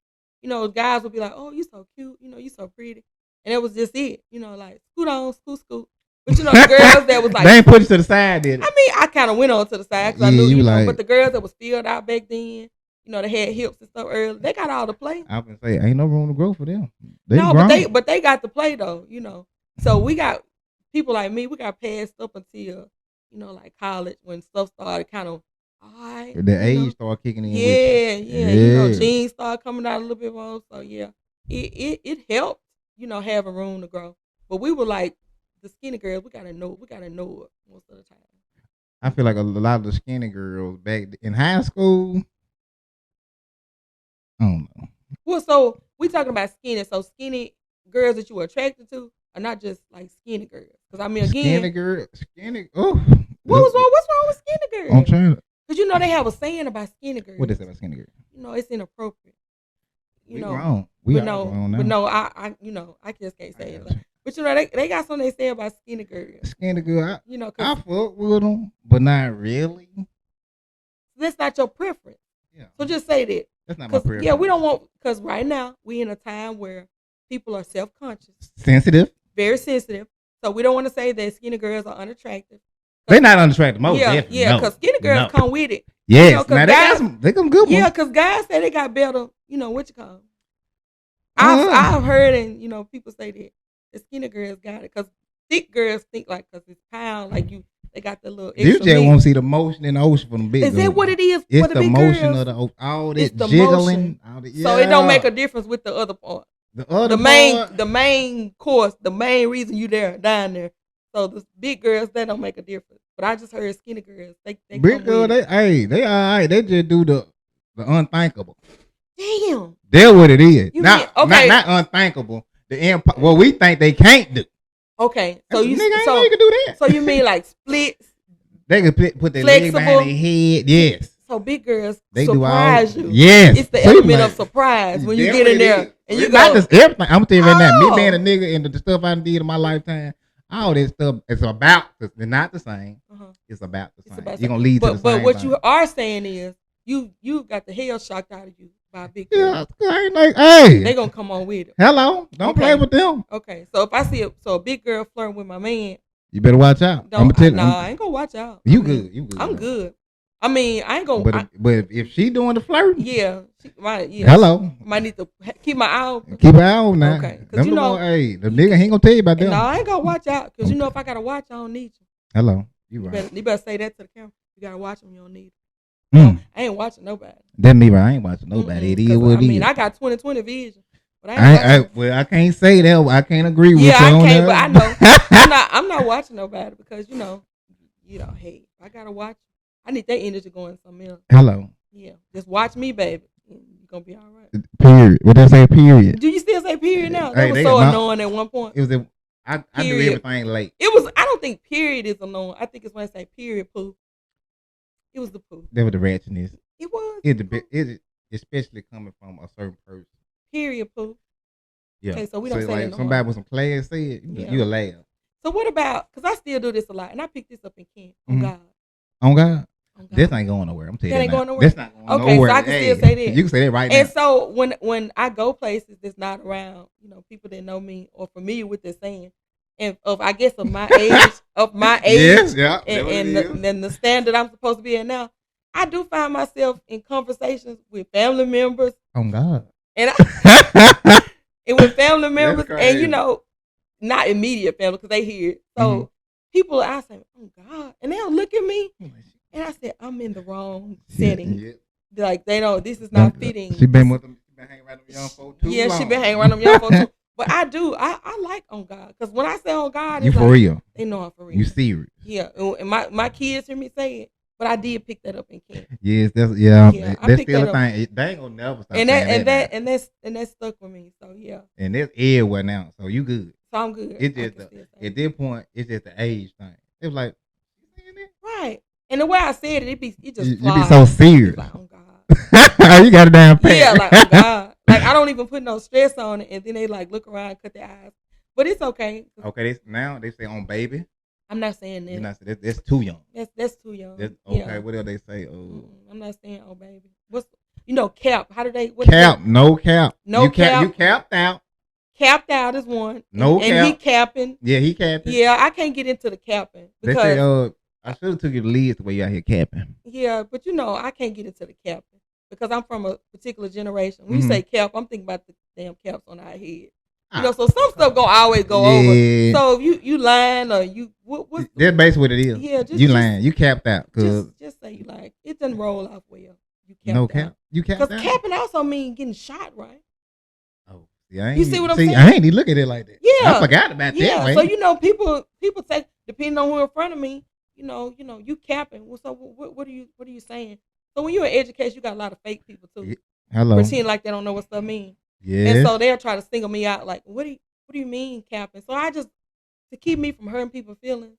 You know, guys would be like, oh, you so cute. You know, you so pretty. And it was just it. You know, like, scoot on, scoot. But, you know, the girls that was like. They ain't put you to the side, did it? I mean, I kind of went on to the side because I knew, you know, but the girls that was filled out back then, you know, they had hips and stuff early. They got all the play. I was going to say, ain't no room to grow for them. But they got the play, though, you know. So we got people like me, we got passed up until, you know, like college when stuff started kind of. Right, the age started kicking in. Yeah. You know, jeans started coming out a little bit more. So yeah, it helped, you know, having room to grow. But we were like the skinny girls. We gotta know it most of the time. I feel like a lot of the skinny girls back in high school. I don't know. Well, so we talking about skinny. So skinny girls that you were attracted to are not just like skinny girls. Because I mean, again, skinny. Oh, what's wrong with skinny girls? I'm trying. Because you know they have a saying about skinny girls. What is it about skinny girls? You know, it's inappropriate. We grown. We are grown now. But no, I you know, I just can't say it. But you know, they got something they say about skinny girls. Skinny girl, you know, I fuck with them, but not really. That's not your preference. Yeah. So just say that. That's not my preference. Yeah, we don't want, because right now we in a time where people are self-conscious, sensitive, very sensitive. So we don't want to say that skinny girls are unattractive. They're not unattractive. Most definitely. Yeah, because skinny girls come with it. Yes, you know, now they come good ones. Yeah, because guys say they got better, you know, what you call them. I've heard, and you know, people say that the skinny girls got it because thick girls think like because it's pound, like they got the little. You just want to see the motion in the ocean from the big. Is that what it is? It's for the big motion girls? of the all that jiggling. All that, So it don't make a difference with the other part. The main course, the main reason you down there. So the big girls, that don't make a difference. But I just heard skinny girls, they big girls, they all right. They just do the unthinkable. Damn. That's what it is. Not unthinkable. What we think they can't do. Okay, so you can do that. So you mean like splits? They can put their leg behind their head. Yes. So big girls they surprise do you. Yes. It's the element of surprise when you get in there and you go. Just everything. I'm gonna tell you right now. Me being a nigga and the stuff I did in my lifetime, all this stuff is about. They're not the same. It's about the same. You're gonna lead to the same. But what you are saying is you got the hell shocked out of you by a big girl. Yeah, I ain't like, hey, they gonna come on with it. Hello, don't play with them. Okay, so if I see a big girl flirting with my man, you better watch out. I'm gonna tell you. I ain't gonna watch out. You good? I'm good. I mean, I ain't gonna. But if she doing the flirt, hello. Might need to keep my eye open. Keep her eye open now. Okay, because you know, hey, the nigga ain't gonna tell you about that. No, I ain't gonna watch out because you know if I gotta watch, I don't need you. Hello, you right. You better say that to the camera. You gotta watch them. You don't need them. I ain't watching nobody. That me right. I ain't watching nobody. It is what it is. I mean, I got 20/20 vision. But I can't say that. I can't agree with you. Yeah, I can't. But I know I'm not watching nobody because you know, hey, if I gotta watch, I need that energy going somewhere else. Hello. Yeah, just watch me, baby. You're gonna be all right. Period. What they say? Period. Do you still say period now? That was so annoying at one point. It was. I do everything late. It was. I don't think period is annoying. I think it's when I say period poo. It was the poo. That was the ratchetness. It was. It especially coming from a certain person. Period poo. Yeah. Okay, so we don't say like that. Somebody with some class said, you'll laugh. So what about? Because I still do this a lot, and I picked this up in Kent. On God. On God. This ain't going nowhere. I'm telling you. That ain't going nowhere. That's not going nowhere. Okay, so I can still say that. You can say that right now. And so when I go places that's not around, people that know me or familiar with this saying, and of my age, yes, and the standard I'm supposed to be in now, I do find myself in conversations with family members. On God. And and with family members, and not immediate family because they hear it. So people, I say, oh God, and they'll look at me. And I said, I'm in the wrong setting. Yeah. Like, they know this is not fitting. She been with them. She been hanging around them young folks too long. Yeah, she been hanging around them young folks too. But I do. I like on God. Because when I say on God, you for real. They know I'm for real. You serious. Yeah. And my kids hear me say it. But I did pick that up in camp. Yes, that's still a thing. They ain't gonna never stop. And that stuck with me. So yeah. And that's everywhere now. So you good. So I'm good. It's just at this point, it's just the age thing. It was like, right. And the way I said it, it just you be so serious. Like, oh God. You got a damn pack. Yeah, like, oh God. Like, I don't even put no stress on it, and then they like look around and cut their eyes. But it's okay. Okay, now they say on baby. I'm not saying that. You're not saying that's too young. That's too young. Okay, yeah. What else they say? I'm not saying oh baby. What's cap? How do they cap? No cap. No cap. You capped out. Capped out is one. No cap. And he capping. Yeah, he capping. Yeah, I can't get into the capping because they say, I should have took you to lead the way you out here capping. Yeah, but I can't get into the capping because I'm from a particular generation. When you say cap, I'm thinking about the damn caps on our head. So some stuff gonna always go over. So if you lying or you what's that's basically what it is. Yeah, you lying. You capped out. Just say you lying. It doesn't roll off well. You capped no cap. Out. You capped out. Because capping also means getting shot, right? Oh, yeah. You see what I'm saying? I ain't even look at it like that. Yeah, I forgot about that. Yeah, so people say depending on who in front of me, you capping. So what are you saying? So when you're in education, you got a lot of fake people too. Hello. Pretend like they don't know what stuff means. Yeah. And so they'll try to single me out like, what do you mean capping? So I just, to keep me from hurting people's feelings,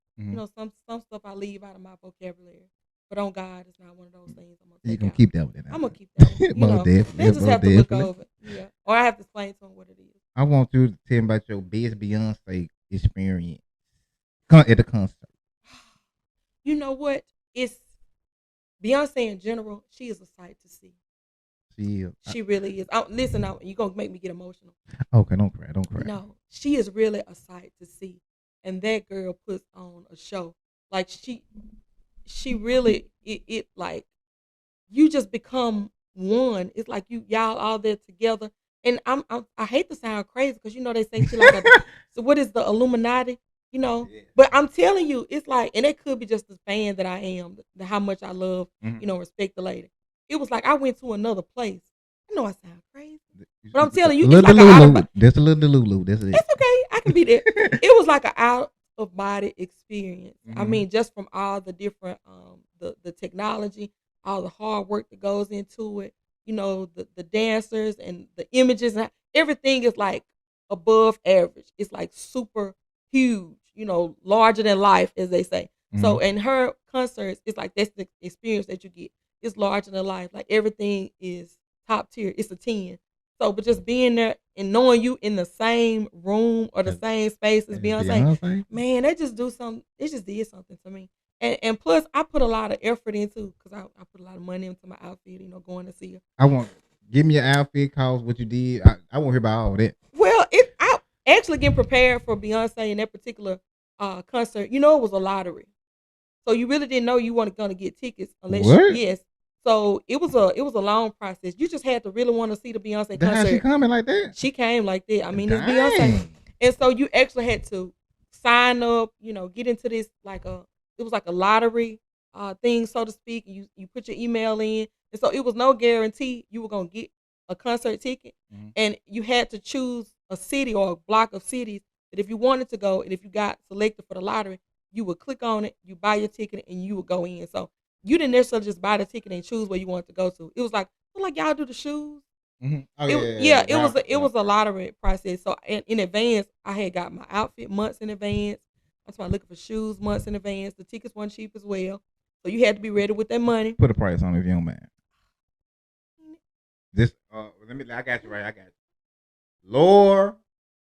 some stuff I leave out of my vocabulary. But on God, it's not one of those things I'm gonna take out. Keep that with it. I'm gonna keep that with it. They just have to look over it. Yeah. Or I have to explain to them what it is. I want you to tell me about your best Beyonce experience at the concert. You know what? It's Beyonce in general, she is a sight to see. She really is. Listen, you're going to make me get emotional. Okay, don't cry. No, she is really a sight to see. And that girl puts on a show. Like, she really, it like, you just become one. It's like y'all all there together. And I hate to sound crazy because, they say she like so what is the Illuminati? Yeah. But I'm telling you, it's like, and it could be just the fan that I am, how much I love, respect the lady. It was like I went to another place. I know I sound crazy, but I'm telling you, it's like that's a little Lulu. That's it. It's okay. I can be there. It was like an out of body experience. I mean, just from all the different, the technology, all the hard work that goes into it. The dancers and the images and everything is like above average. It's like super huge. Larger than life, as they say. So in her concerts, it's like that's the experience that you get. It's larger than life. Like everything is top tier. It's a 10. So, but just being there and knowing you in the same room or the same space as Beyonce, man, they just do something. It just did something to me. And plus, I put a lot of effort into because I put a lot of money into my outfit. Going to see her. Give me your outfit, cause what you did. I won't hear about all that. Well, I actually getting prepared for Beyonce in that particular concert. It was a lottery. So you really didn't know you weren't going to get tickets unless yes. So it was a long process. You just had to really want to see the Beyonce concert. How she coming like that? She came like that. I mean, it's Beyonce, and so you actually had to sign up. Get into this it was like a lottery thing, so to speak. You put your email in, and so it was no guarantee you were gonna get a concert ticket, and you had to choose a city or a block of cities that if you wanted to go, and if you got selected for the lottery, you would click on it, you buy your ticket, and you would go in. So you didn't necessarily just buy the ticket and choose where you wanted to go to. It was like y'all do the shoes. Mm-hmm. Oh, it was a lottery process. So in advance, I had got my outfit months in advance. I was looking for shoes months in advance. The tickets weren't cheap as well, so you had to be ready with that money. Put a price on it if you don't mind. This I got you right. I got you. Lower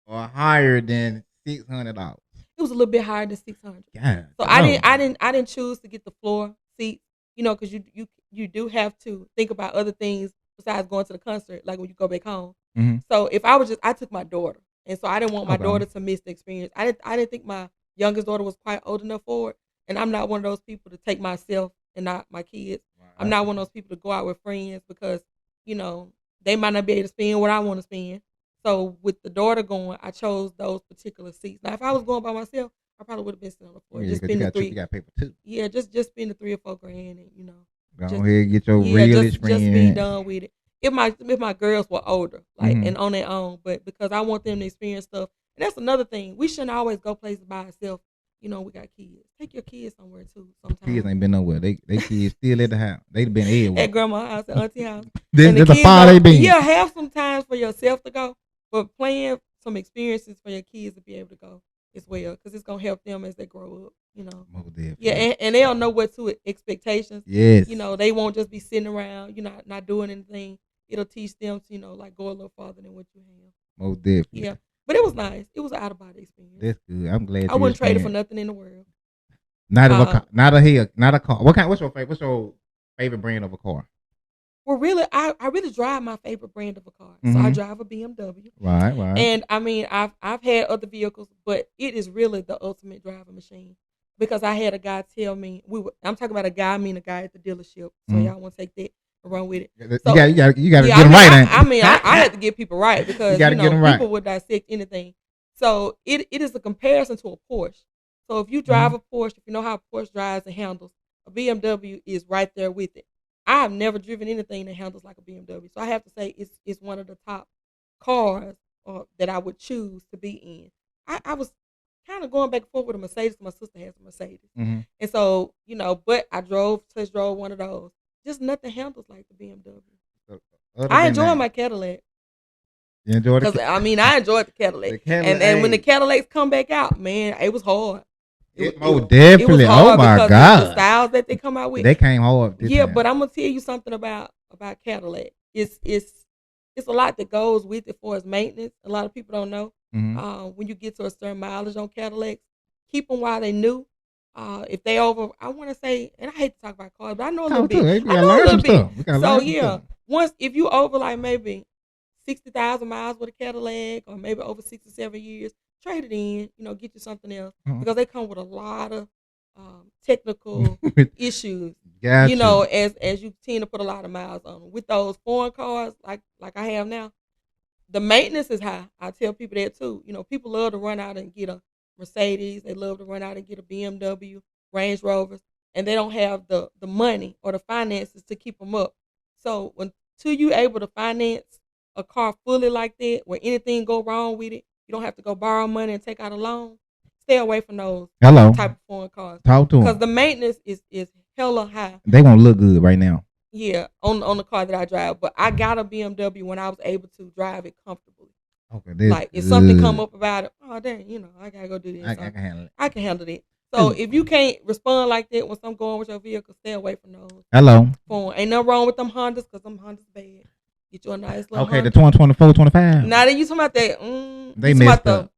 or higher than $600? It was a little bit higher than $600. Yeah. So I didn't choose to get the floor seat, because you do have to think about other things besides going to the concert, like when you go back home. Mm-hmm. So if I took my daughter, and so I didn't want my daughter to miss the experience. I didn't think my youngest daughter was quite old enough for it, and I'm not one of those people to take myself and not my kids. Right. I'm not one of those people to go out with friends because they might not be able to spend what I want to spend. So with the daughter going, I chose those particular seats. Now if I was going by myself, I probably would have been sitting on the floor. Yeah, just spend the you got paper too. Yeah, just spend the $3 or $4 grand, and go ahead and get your real experience. Just be done with it. If my girls were older, and on their own, but because I want them to experience stuff, and that's another thing. We shouldn't always go places by ourselves. We got kids. Take your kids somewhere too. Sometimes kids ain't been nowhere. They kids still at the house. They been everywhere. At grandma's house, at auntie house. Then the far they been. Yeah, have some time for yourself to go, but plan some experiences for your kids to be able to go as well, because it's gonna help them as they grow up. Yeah, and they'll know what to expectations. Yes. They won't just be sitting around, not doing anything. It'll teach them to, go a little farther than what you have. Most definitely. Yeah. But it was nice. It was an out of body experience. That's good. I'm glad. I wouldn't trade it for nothing in the world. Not a car. What's your favorite? What's your favorite brand of a car? Well, really, I really drive my favorite brand of a car. Mm-hmm. So I drive a BMW. Right. And I mean, I've had other vehicles, but it is really the ultimate driving machine, because I had a guy tell me I'm talking about a guy. I mean, a guy at the dealership. So y'all want to take that and run with it. So, you got to get them right. I had to get people right, because get them right. People would dissect anything. So it is a comparison to a Porsche. So if you drive a Porsche, if you know how a Porsche drives and handles, a BMW is right there with it. I have never driven anything that handles like a BMW. So I have to say it's one of the top cars that I would choose to be in. I was kind of going back and forth with a Mercedes. My sister has a Mercedes. Mm-hmm. And so, but I test drove one of those. Just nothing handles like the BMW. I enjoy my Cadillac. You enjoyed it? Because, I enjoyed the Cadillac. And when the Cadillacs come back out, man, it was hard. Definitely. It was hard, oh my because God! The styles that they come out with, they came hard. But I'm gonna tell you something about Cadillac. It's a lot that goes with it for its maintenance. A lot of people don't know. Mm-hmm. When you get to a certain mileage on Cadillacs, keep them while they new. If they over, I want to say, and I hate to talk about cars, but I know a little bit. I know a little bit. So yeah, once if you over like maybe 60,000 miles with a Cadillac, or maybe over 6 or 7 years, trade it in. Get you something else, because they come with a lot of technical issues. Gotcha. As you tend to put a lot of miles on them. With those foreign cars like I have now, the maintenance is high. I tell people that too. People love to run out and get a Mercedes. They love to run out and get a BMW, Range Rovers, and they don't have the money or the finances to keep them up. So until you able to finance a car fully like that, where anything go wrong with it, you don't have to go borrow money and take out a loan. Stay away from those type of foreign cars. Talk to them, because the maintenance is hella high. They won't look good right now. Yeah, on the car that I drive, but I got a BMW when I was able to drive it comfortably. Okay, like if something come up about it, oh dang, I gotta go do this. I can handle it. I can handle it. So if you can't respond like that when something going with your vehicle, stay away from those. Hello. Ain't nothing wrong with them Hondas, because them Hondas bad. Get you a nice little Okay, Honda. the 2024, 25. Now that you talking about that, they messed up.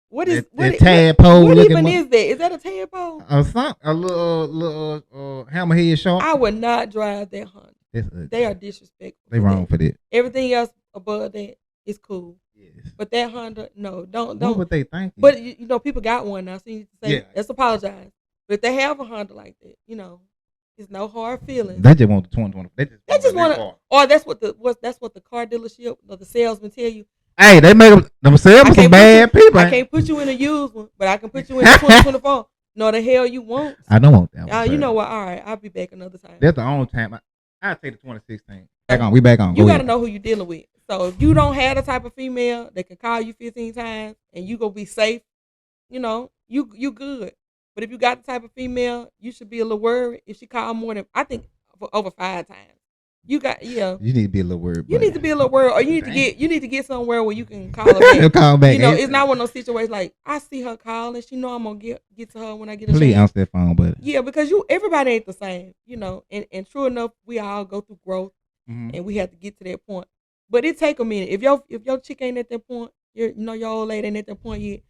What is the tadpole? What even is that? Is that a tadpole? A little hammerhead shark. I would not drive that Honda. They are disrespectful. They wrong for that. Everything else above that is cool. Yes. But that Honda, no, don't. What would they think? But people got one now, so you need to say, let's apologize. But if they have a Honda like that, it's no hard feelings. They just want the 2020. They just want to, or that's what the car dealership or the salesman tell you. Hey, they make themselves some bad people. I can't put you in a used one, but I can put you in a 2024. No, the hell you won't. I don't want that one. You know what? All right, I'll be back another time. That's the only time I'll take the 2016. We back on. You got to know who you're dealing with. So if you don't have the type of female that can call you 15 times and you gonna be safe, you good. But if you got the type of female, you should be a little worried if she call more than, I think, over 5 times. You need to be a little worried. You need to be a little worried, or you need to get somewhere where you can call her back. Call back. It's not one of those situations like I see her calling. She know I'm gonna get to her when I get a chance. Please answer that phone, buddy. Yeah, because everybody ain't the same, and true enough, we all go through growth, and we have to get to that point. But it take a minute. If your chick ain't at that point, your old lady ain't at that point yet.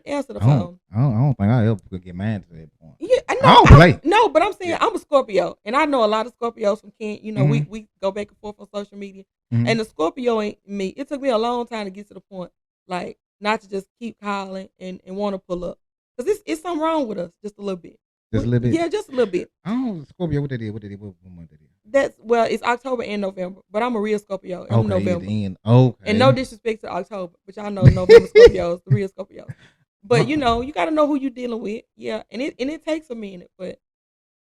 Answer the phone. I don't think I ever could get mad to that point. Yeah, I don't play. No, but I'm saying I'm a Scorpio, and I know a lot of Scorpios from Kent. We go back and forth on social media, and the Scorpio ain't me. It took me a long time to get to the point, like not to just keep calling and want to pull up, because it's something wrong with us, just a little bit. Just a little bit. Yeah, just a little bit. I don't know, Scorpio. What they did? What month they did? It's October and November, but I'm a real Scorpio. I'm November. Okay. And no disrespect to October, but y'all know November Scorpios, the real Scorpios. But you got to know who you're dealing with. Yeah, and it takes a minute, but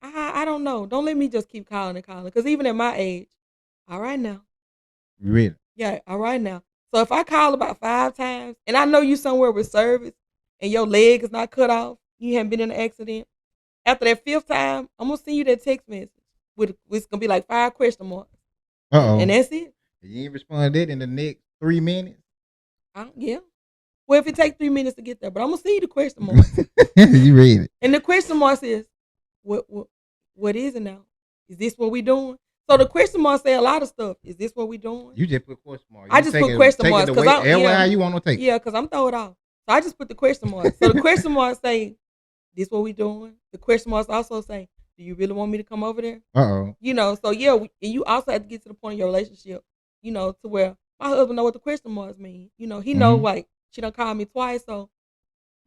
I don't know. Don't let me just keep calling and calling, because even at my age, all right now. Really? Yeah, all right now. So if I call about 5 times, and I know you somewhere with service, and your leg is not cut off, you haven't been in an accident, after that 5th time, I'm going to send you that text message with it's going to be like 5 question marks. Uh-oh. And that's it. You ain't responded in the next 3 minutes? Yeah. Well, if it takes 3 minutes to get there, but I'm going to send you the question marks. You read it. And the question mark says, what is it now? Is this what we doing? So the question mark say a lot of stuff. Is this what we doing? You just put question marks. I just put question marks. How you want to take it. Yeah, because I'm throwing it off. So I just put the question marks. So the question marks say, this what we doing? The question marks also say, do you really want me to come over there? Uh-oh. So yeah, and you also have to get to the point of your relationship, to where my husband know what the question marks mean. He know, like, she done called me twice, so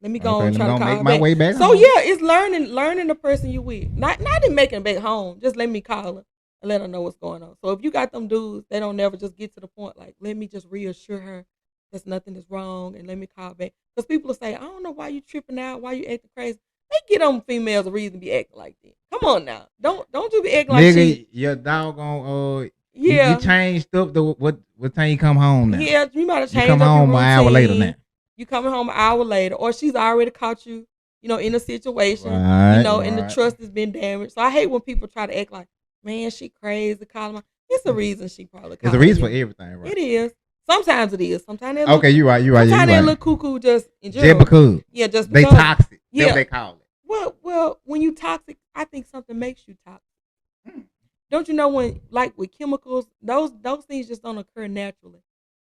let me go and try to call her my way back. So home. yeah, it's learning the person you with. Not in making it back home. Just let me call her and let her know what's going on. So if you got them dudes, they don't never just get to the point like, let me just reassure her that nothing is wrong and let me call back. Because people will say, I don't know why you tripping out, why you acting crazy. They get them females a reason to be acting like that. Come on now. Don't you be acting like nigga, your doggone you changed up the what time you come home now? Yeah, you might have changed. You come home an hour later now. You coming home an hour later, or she's already caught you, in a situation, right, and the trust has been damaged. So I hate when people try to act like, man, she crazy, calling her. It's a reason she probably. It's a reason for everything, right? It is. Sometimes it is. Sometimes they look, okay, you're right. Sometimes they look cuckoo just in general. Just because. Yeah, just because. They toxic. Yeah. That's what they call it. Well, when you toxic, I think something makes you toxic. Don't you know when, like with chemicals, those things just don't occur naturally.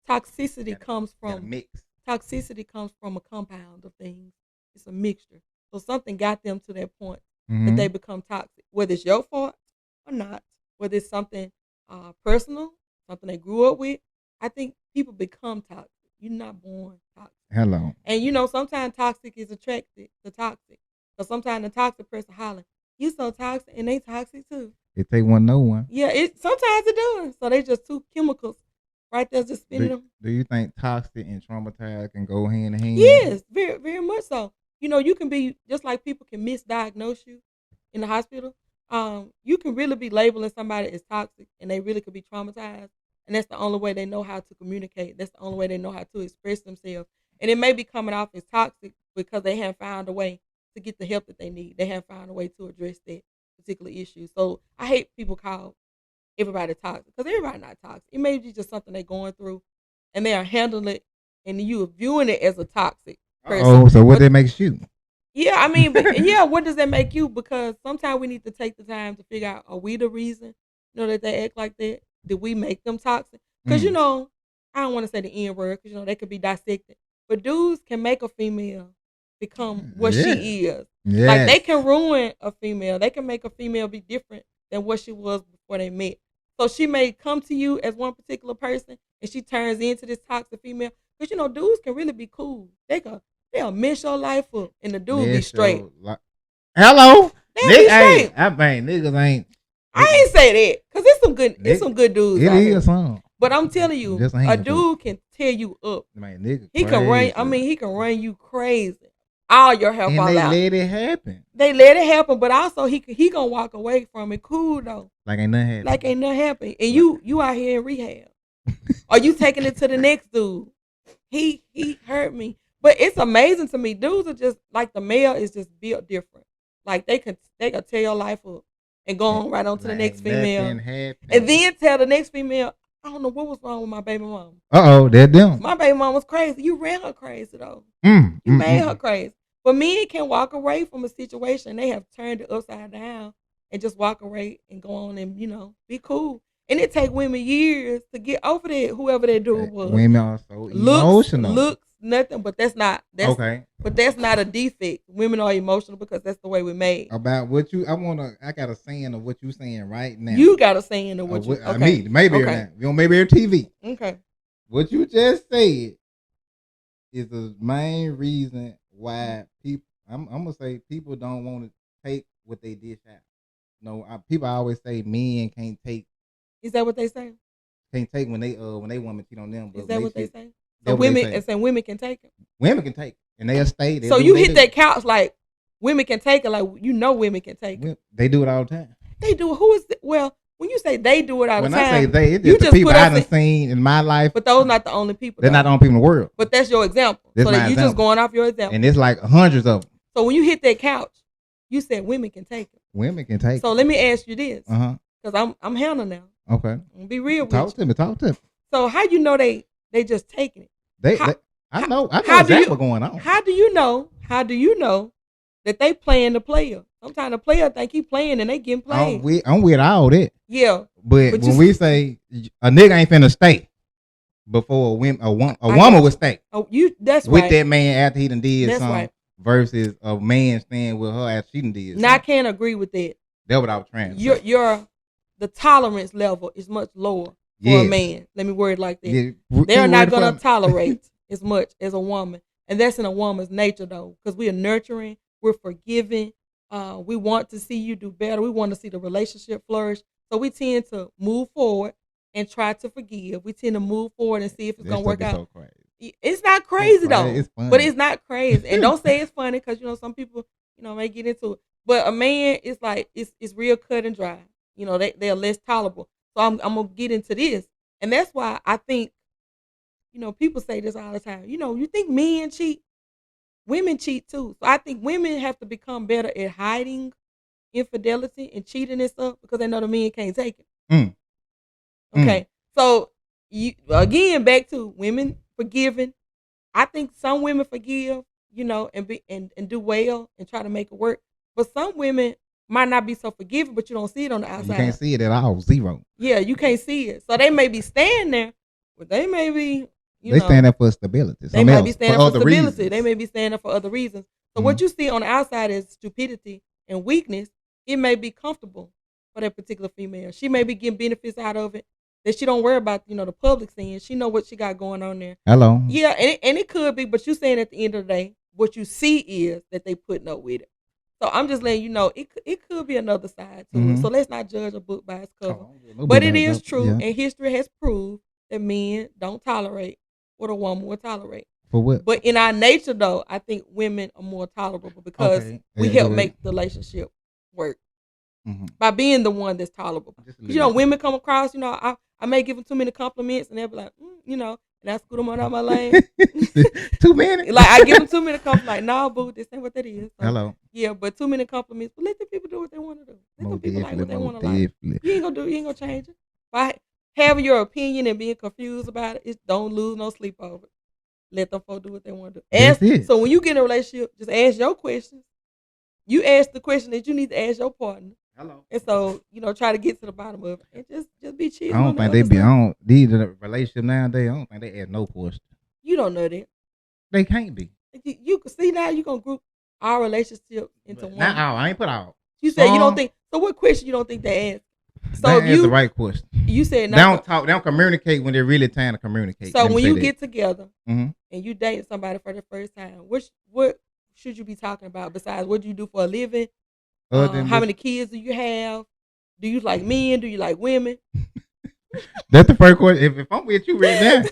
Toxicity comes from mix. Toxicity comes from a compound of things. It's a mixture. So something got them to that point that they become toxic. Whether it's your fault or not, whether it's something personal, something they grew up with, I think people become toxic. You're not born toxic. Hello. And sometimes toxic is attracted to toxic. So sometimes the toxic person hollering, you so toxic, and they toxic too. It take one, no one. Yeah, sometimes it does. So they just 2 chemicals right there just spinning them. Do you think toxic and traumatized can go hand in hand? Yes, very, very much so. You can be, just like people can misdiagnose you in the hospital, you can really be labeling somebody as toxic, and they really could be traumatized. And that's the only way they know how to communicate. That's the only way they know how to express themselves. And it may be coming off as toxic because they haven't found a way to get the help that they need. They haven't found a way to address that particular issue. So I hate people call everybody toxic, because everybody not toxic. It may be just something they're going through, and they are handling it, and you are viewing it as a toxic person. Oh, so what that makes you? Yeah, I mean, what does that make you? Because sometimes we need to take the time to figure out, are we the reason, that they act like that? Did we make them toxic? Because, I don't want to say the N word, because, they could be dissected. But dudes can make a female become what she is. Yes. Like, they can ruin a female. They can make a female be different than what she was before they met. So she may come to you as one particular person, and she turns into this toxic female. Because, dudes can really be cool. They'll mess your life up, and the dude be straight. Hello? They'll be straight. Niggas ain't. I ain't say that, because it's some good dudes. It is some. But I'm telling you, a dude can tear you up. Man, nigga, he can run. I mean, he can run you crazy. All your hair fall out. They let it happen. They let it happen, but also he gonna walk away from it cool though. Like ain't nothing happened. And you out here in rehab. Or you taking it to the next dude. He hurt me. But it's amazing to me. Dudes are just like the male is just built different. Like they could tear your life up and go on right on to the next female, and then tell the next female, I don't know what was wrong with my baby mama. They're them. My baby mama was crazy. You ran her crazy though. You made her crazy. But men can walk away from a situation. They have turned it upside down and just walk away and go on and be cool. And it take women years to get over that. Whoever that dude was. Women are so emotional. Looks nothing, but that's not. Okay. But that's not a defect. Women are emotional because that's the way we're made. About what I got a saying of what you saying right now. You got a saying of what you. Okay. Me, Mayberry now. You on Mayberry TV. Okay. What you just said is the main reason why people. I'm gonna say people don't want to take what they dish out. No, people always say men can't take. Is that what they say? Can't take when they woman cheat on them. But is that what they say? So women can take it. Women can take it, and they'll stay. So you hit that couch like women can take it, like women can take it. They do it all the time. They do. Who is it? Well, when you say they do it all the time, when I say they, it's just the people I done seen in my life. But those not the only people. They're not the only people in the world. But that's your example. So that you just going off your example. And it's like hundreds of them. So when you hit that couch, you said women can take it. Women can take it. So let me ask you this, because I'm Hannah now. Okay. I'm gonna be real with you. Talk to me. So how you know they just taking it? I know exactly what's going on. How do you know that they playing the player? Sometimes the player think he playing and they getting played. I'm with all that. Yeah. But when we say a nigga ain't finna stay before a woman would stay. Oh, that's with right. that man after he done did that's something. Right. Versus a man staying with her after she done did something. Now I can't agree with that. That's what I was trying to say. The tolerance level is much lower for a man. Let me word it like that. Yeah. They're not going to tolerate as much as a woman. And that's in a woman's nature, though, because we are nurturing, we're forgiving, we want to see you do better, we want to see the relationship flourish. So we tend to move forward and try to forgive. We tend to move forward and see if it's going to work out. So crazy. It's not crazy, though. It's funny. But it's not crazy. And don't say it's funny because, some people, may get into it. But a man is like, it's real cut and dry. They're less tolerable. So I'm going to get into this. And that's why I think, people say this all the time. You think men cheat? Women cheat too. So I think women have to become better at hiding infidelity and cheating and stuff because they know the men can't take it. Okay. So, back to women forgiving. I think some women forgive, and do well and try to make it work. But some women might not be so forgiving, but you don't see it on the outside. You can't see it at all. Zero. Yeah, you can't see it. So they may be staying there, but they may be, they stand there for stability. They might be standing for stability. Reasons. They may be standing there for other reasons. So what you see on the outside is stupidity and weakness. It may be comfortable for that particular female. She may be getting benefits out of it that she don't worry about, the public seeing. She know what she got going on there. Hello. Yeah, and it could be, but you saying at the end of the day, what you see is that they putting up with it. So I'm just letting you know it could be another side to it. So let's not judge a book by its cover. But it is true, and history has proved that men don't tolerate what a woman will tolerate. For what? But in our nature, though, I think women are more tolerable because we help make the relationship work by being the one that's tolerable. Women come across, I may give them too many compliments, and they'll be like, and I scoot them on out my lane. Too many? Like, I give them too many compliments. Like, nah, boo, this ain't what that is. So, hello. Yeah, but too many compliments. But let the people do what they want to do. Let the people like what they want to like. You ain't gonna change it. By having your opinion and being confused about it, don't lose no sleep over it. Let them folks do what they want to do. So when you get in a relationship, just ask your questions. You ask the question that you need to ask your partner. Hello. And so, try to get to the bottom of it and just be chill. I don't think these relationship nowadays, I don't think they ask no question. You don't know that. They can't be. You can see now you're gonna group our relationship into one. Not all. I ain't put all. You said you don't think, so what question you don't think they ask? So that's the right question. You said they don't talk, they don't communicate when they're really trying to communicate. So when you get together and you date somebody for the first time, what should you be talking about besides what do you do for a living? How many kids do you have? Do you like men? Do you like women? That's the first question. If I'm with you right now,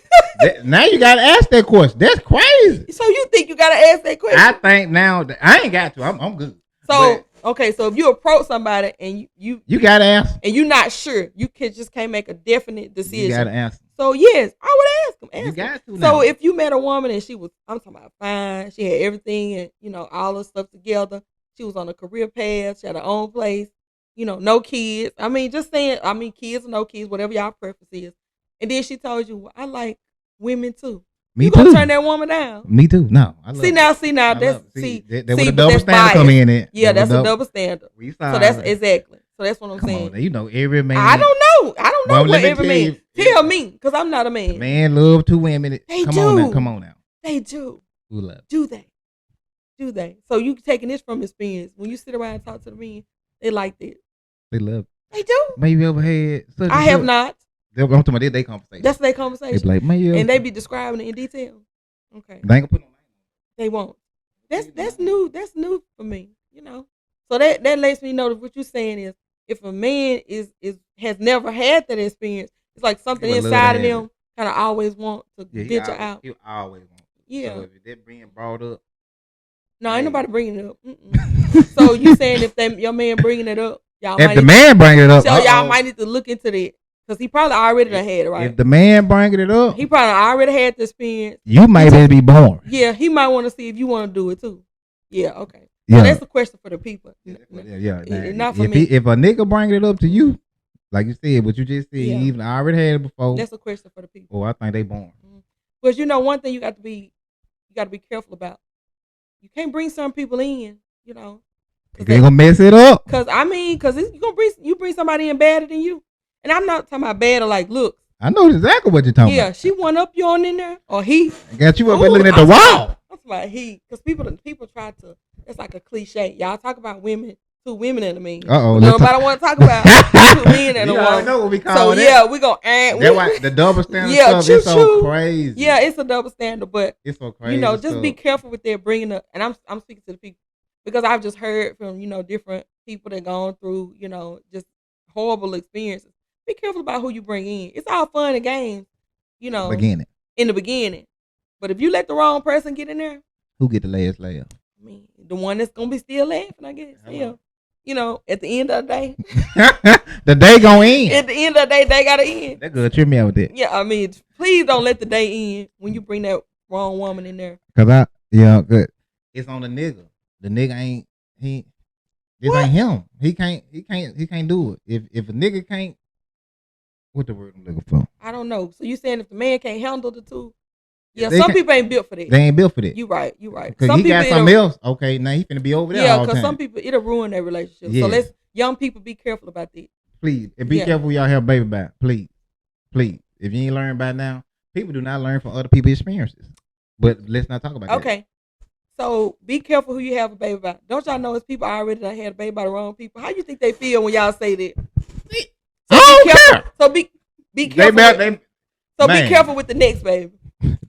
now you gotta ask that question. That's crazy. So you think you gotta ask that question? I think now I ain't got to. I'm good. So so if you approach somebody and you gotta ask, and you're not sure, you can't make a definite decision. You gotta ask. So yes, I would ask them. You got to. So if you met a woman and she was, I'm talking about fine, she had everything and all the stuff together. She was on a career path. She had her own place. No kids. I mean, just saying. I mean, kids or no kids, whatever y'all preference is. And then she told you, well, I like women too. Me you too. Gonna turn that woman down? Me too. No, I love see now. That's that's where the double standard come in. It. Yeah, that's a double standard. So that's exactly. So that's what I'm saying. On, every man. I don't know what every man. Tell me, because I'm not a man. Man love two women. They come do. On now. Come on now. They do. Who love? Do they? So you taking this from experience. When you sit around and talk to the men, they like that. They love. They do. Maybe you ever had. I have not. I'm talking about their conversation. That's their conversation. They like, and they be describing it in detail. Okay. They ain't gonna put no name. They won't. That's new. That's new for me. So that lets me know that what you're saying is, if a man has never had that experience, it's like something inside of them kind of always want to venture out. You always want. Yeah. So if that being brought up. No, ain't nobody bringing it up. So you saying if your man bringing it up, y'all if the man bring it up, so y'all might need to look into that. Because he probably already done had it, right? If the man bringing it up, he probably already had the experience. You might be born. Yeah, he might want to see if you want to do it too. Yeah, okay. Yeah. So that's a question for the people. Yeah. Not for me. If a nigga bring it up to you, like you said, what you just said, you even already had it before. That's a question for the people. Oh, I think they born. But one thing you got to be careful about. You can't bring some people in, They gonna mess it up. Because you bring somebody in better than you. And I'm not talking about bad or like looks. I know exactly what you're talking about. Yeah, she went up you on in there, or he. Got you up there looking at the wall. That's about he. Because people try to, it's like a cliche. Y'all talk about two women in a man. Nobody want to talk about two men in a woman. I know what we call it. So yeah, we gonna add. That's why the double standard stuff is so crazy. Yeah, it's a double standard, but it's so crazy. Just be careful with their bringing up. And I'm speaking to the people because I've just heard from different people that gone through just horrible experiences. Be careful about who you bring in. It's all fun and games, in the beginning. But if you let the wrong person get in there, who get the last laugh? I mean, the one that's gonna be still laughing, I guess. Yeah. At the end of the day, the day gonna end. At the end of the day, they gotta end. That good. Trip me out with that. Yeah, I mean, please don't let the day end when you bring that wrong woman in there. Cause good. It's on the nigga. The nigga ain't This ain't him. He can't do it. If a nigga can't. What the word I'm looking for? I don't know. So you saying if the man can't handle the two? Yeah, some people ain't built for that. They ain't built for that. You right. Because he got something else. Okay, now he finna be over there. Yeah, because some people it'll ruin their relationship. Yeah. So let's young people be careful about that. Please, and be careful y'all have a baby by. Please. If you ain't learned by now, people do not learn from other people's experiences. But let's not talk about that. Okay. So be careful who you have a baby by. Don't y'all know it's people already that had a baby by the wrong people? How you think they feel when y'all say that? So be careful. Be careful with the next baby.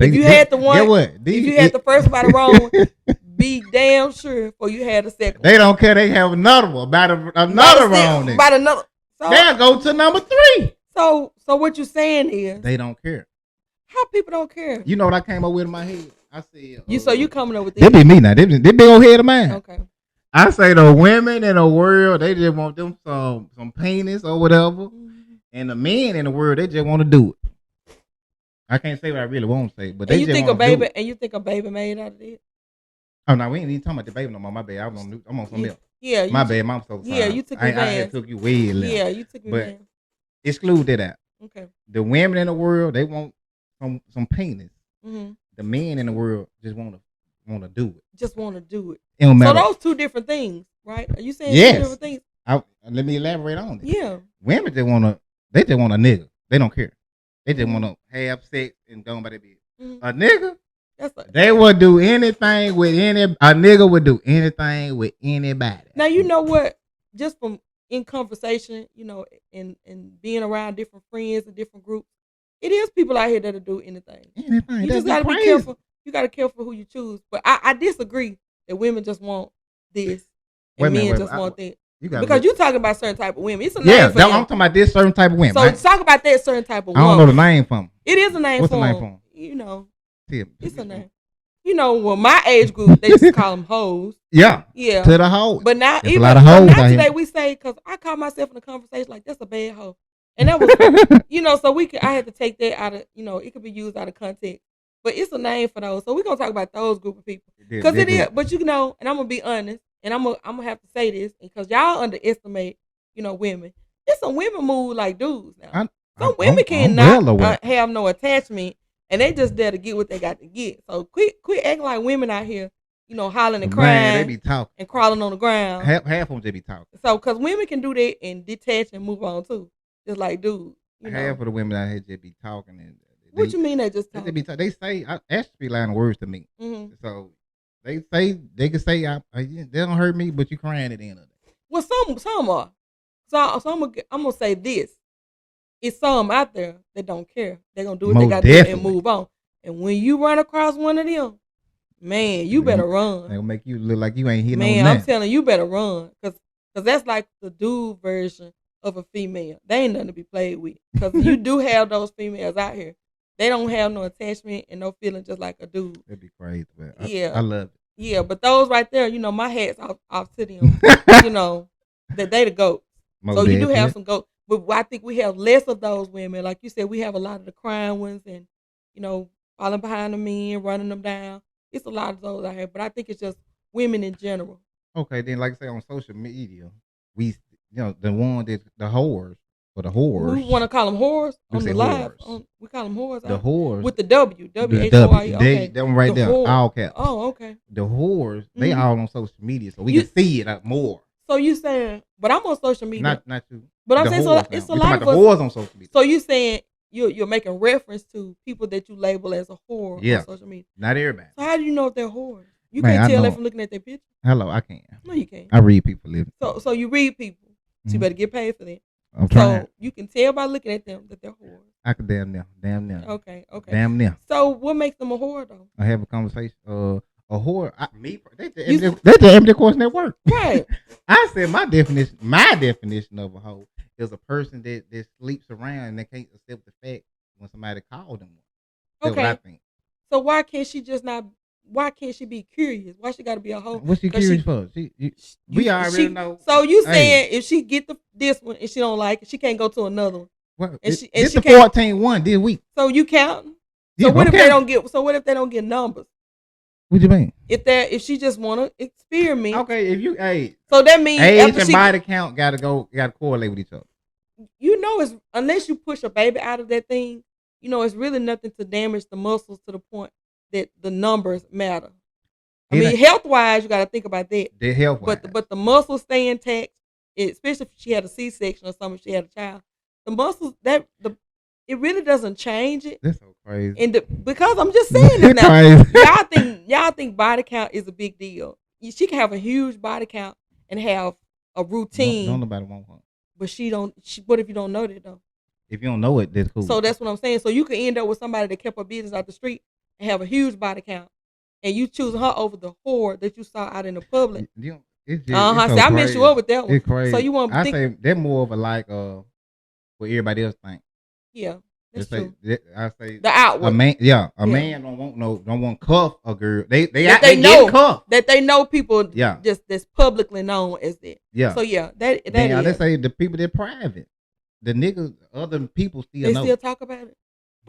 If you had the one, if you had the first by the wrong, be damn sure before you had the second. They don't care. They have another one about another wrong. About another. So, they'll go to number 3. So what you saying is they don't care. How people don't care? You know what I came up with in my head? I said so you coming up with this? That be me now. This big old head of mine. Okay. I say the women in the world, they just want them some penis or whatever. And the men in the world, they just want to do it. I can't say what I really want to say, but they just want to do it. And you think a baby made out of it? Oh no, we ain't even talking about the baby no more. My bad, I'm on something else. Yeah, my bad, mom. So sorry. Yeah, you took me I took you way left. Yeah, you took me. But exclude that out. Okay. The women in the world, they want some penis. Mm-hmm. The men in the world just want to do it. Just want to do it. It don't matter. So those two different things, right? Are you saying two different things? Let me elaborate on it. Yeah. Women just want a nigga. They don't care. They just want to have sex and go by their bed. Mm-hmm. A nigga, they would do anything with a nigga would do anything with anybody. Now you know what? Just from in conversation, and being around different friends and different groups, it is people out here that'll do anything. You just gotta be careful. You gotta be careful who you choose. But I disagree that women just want this and men just want that. Because you're talking about certain type of women. It's a name for them. I'm talking about this certain type of women. So talk about that certain type of woman. I don't know the name for them. It is a name What's for the them. name for them? It's a name. Well, my age group, they used to call them hoes. Yeah. To the hoes. But now, a lot of hoes now today we say, because I call myself in a conversation like, that's a bad hoe. And that was, so I had to take that out of, it could be used out of context. But it's a name for those. So we're going to talk about those group of people. Because it is. But and I'm going to be honest, and I'm going to have to say this, because y'all underestimate, women. There's some women move like dudes now. Some women cannot have no attachment, and they just there to get what they got to get. So quit acting like women out here, hollering and crying. Man, they be talking. And crawling on the ground. Half of them, they be talking. So, because women can do that and detach and move on, too. Just like dudes. Half of the women out here just be talking. And what you mean they just talk? They say, Ashley lying words to me. Mm-hmm. So they can say, they don't hurt me, but you crying at the end of it. Well, some are. So I'm gonna say this: it's some out there that don't care. They're gonna do what they got to do and move on. And when you run across one of them, man, you better run. They'll make you look like you ain't hitting on nothing. I'm telling you, better run, because that's like the dude version of a female. They ain't nothing to be played with. Because you do have those females out here. They don't have no attachment and no feeling just like a dude. That'd be crazy, but I love it. Yeah, but those right there, my hat's off to them. That they the goats. So you do have some goats. But I think we have less of those women. Like you said, we have a lot of the crying ones and, falling behind the men, running them down. It's a lot of those out here. But I think it's just women in general. Okay, then like I say on social media, we, the one that the whores. For the whores. We want to call them whores on the live. We call them whores. The whores. With the W-H-O-R-E. Okay. That one right there. All caps. Oh, okay. The whores, they all on social media, so we can see it more. So you saying, but I'm on social media. Not you. But I'm saying, so it's a lot of us. Whores on social media. So you saying you're making reference to people that you label as a whore on social media. Not everybody. So how do you know if they're whores? You can't tell that from looking at their picture. Hello, I can't. No, you can't. I read people living. So you read people. So you better get paid for that. I'm trying. So you can tell by looking at them that they're whores. I could damn them. Okay. Damn them. So what makes them a whore though? I have a conversation. A whore. They just the course at work. Right. I said my definition of a hoe is a person that sleeps around and they can't accept the fact when somebody called them. That's what I think. So why can't she be curious? Why she got to be a hoe? What's she curious for? We already know. So you saying if she get this one and she don't like it, she can't go to another one. Well, it's the 14-1 this week. So you counting? Yeah, so what if they don't get? So what if they don't get numbers? What you mean? If she just want to experiment. Okay, if you so that means age and body count gotta correlate with each other. It's unless you push a baby out of that thing, it's really nothing to damage the muscles to the point that the numbers matter. I mean, health wise, you got to think about that. The health wise, but the muscles stay intact, especially if she had a C-section or something. If she had a child, the muscles it really doesn't change it. That's so crazy. And because I'm just saying this now, y'all think body count is a big deal. She can have a huge body count and have a routine. Don't nobody want her. But what if you don't know that though? If you don't know it, that's cool. So that's what I'm saying. So you could end up with somebody that kept her business out the street and have a huge body count, and you choosing her over the whore that you saw out in the public. It's so I messed you up with that one. It's crazy. So you want? I say they're more of a like what everybody else think. Yeah, that's true. I say the outward. A man don't want cuff a girl. They know get cuff. That they know people. Yeah, just that's publicly known as that. Yeah. So yeah, that is. Let's say the people that private, the niggas, other people still know. They still talk about it.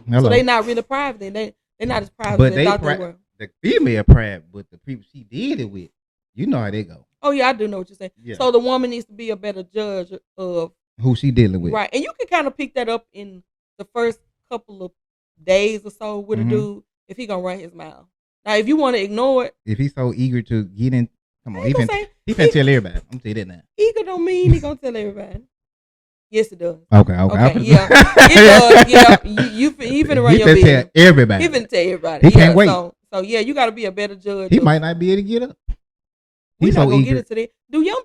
Hello. So they not really private. They're not as private as they thought they were. The female private, but the people she did it with, you know how they go. Oh yeah, I do know what you're saying. Yeah. So the woman needs to be a better judge of who she dealing with. Right. And you can kind of pick that up in the first couple of days or so with a dude if he gonna run his mouth. Now if you want to ignore it. If he's so eager to get in, come on, he can tell everybody. I'm tell you that now. Eager don't mean he gonna tell everybody. Yes, it does. Okay. Yeah. It does. Yeah. He finna run your business. Everybody. He finna tell everybody. He can't wait. So yeah, you gotta be a better judge. He might not be able to get up. He's not gonna get it today. Young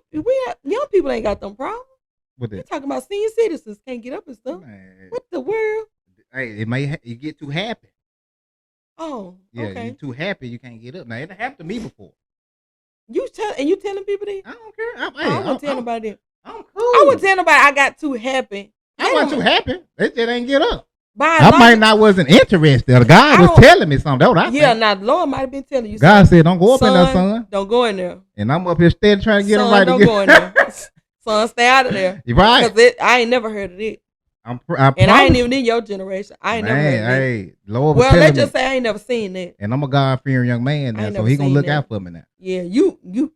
people ain't got them problems. We're talking about senior citizens can't get up and stuff. Man. What the world? Hey, you get too happy. Oh, yeah. Okay. You too happy, you can't get up. Now it happened to me before. You telling people that? I don't care. I wouldn't tell nobody that. I'm cool. I wouldn't tell nobody I got too happy. I wasn't too happy. They just ain't get up. I might not wasn't interested. God was telling me something. That's what I think. Now the Lord might have been telling you God something. said, don't go up in there, son. Don't go in there. And I'm up here steady trying to get them right don't again. Go in there. Son, stay out of there. You're right. Because I ain't never heard of it. I ain't even in your generation. I ain't never heard that. Hey, Lord well, let's just say I ain't never seen that. And I'm a God-fearing young man now, so he gonna look out for me now. Yeah, you.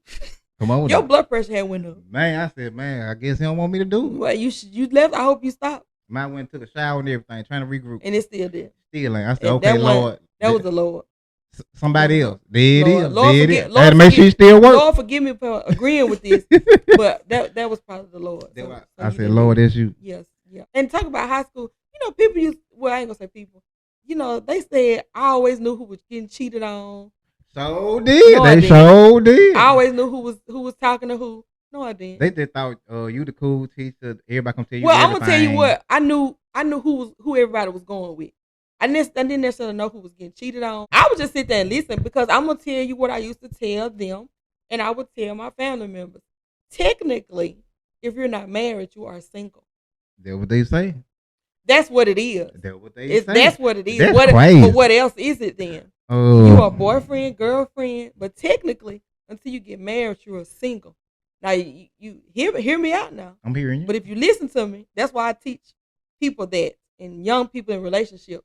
Come on. Your blood pressure had went up. Man, I said, man, I guess he don't want me to do it. Well, you left. I hope you stopped. I went and took a shower and everything, trying to regroup. And it's still there. Still ain't. I said, okay, Lord. That was the Lord. Somebody else. There it is. Lord, there it is. I had to make sure you still work. Lord, forgive me for agreeing with this, but that was probably the Lord. So I said, Lord, that's you. Yes, yeah. And talk about high school. People used. Well, I ain't gonna say people. They said I always knew who was getting cheated on. So did they? So did. I always knew who was talking to who. No, I didn't. They just thought you the cool teacher. Everybody come tell you. Well, I'm gonna tell you what. I knew who everybody was going with. I didn't necessarily know who was getting cheated on. I would just sit there and listen because I'm gonna tell you what I used to tell them, and I would tell my family members. Technically, if you're not married, you are single. That's what they say. That's what it is. That's what they say. That's what it is. That's crazy. But what else is it then? You are boyfriend, girlfriend, but technically, until you get married, you are single. Now, you hear me out now. I'm hearing you. But if you listen to me, that's why I teach people that, and young people in relationships.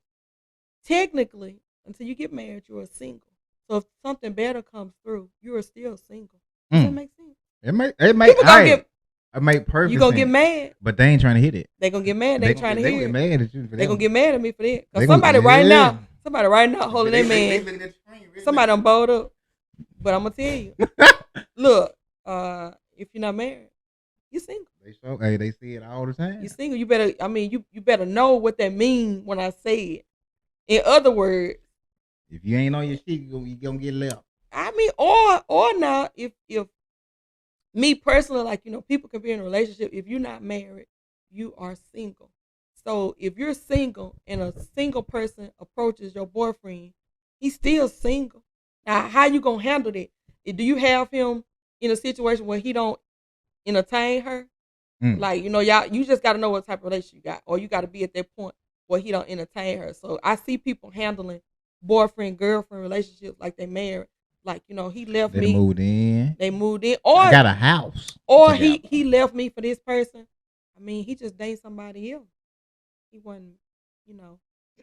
Technically, until you get married, you are single. So if something better comes through, you are still single. Does that make sense? It make perfect. You gonna get mad, but they ain't trying to hit it. They gonna get mad. They trying to hear it. Mad at you. They gonna get mad at me for that. Cause somebody right now holding their man. Somebody done bowled up. But I'm gonna tell you, look, if you're not married, you single. They say it all the time. You single. You better. I mean, you better know what that means when I say it. In other words, if you ain't on your shit, you gonna get left. I mean, or now, if me personally, like, people can be in a relationship. If you're not married, you are single. So if you're single and a single person approaches your boyfriend, he's still single. Now, how you gonna handle that? Do you have him in a situation where he don't entertain her? Like, you just got to know what type of relationship you got, or you got to be at that point where he don't entertain her. So I see people handling boyfriend girlfriend relationships like they married. Like, he left me. They moved in. Or I got a house. Or he left me for this person. I mean, he just dated somebody else. He wasn't,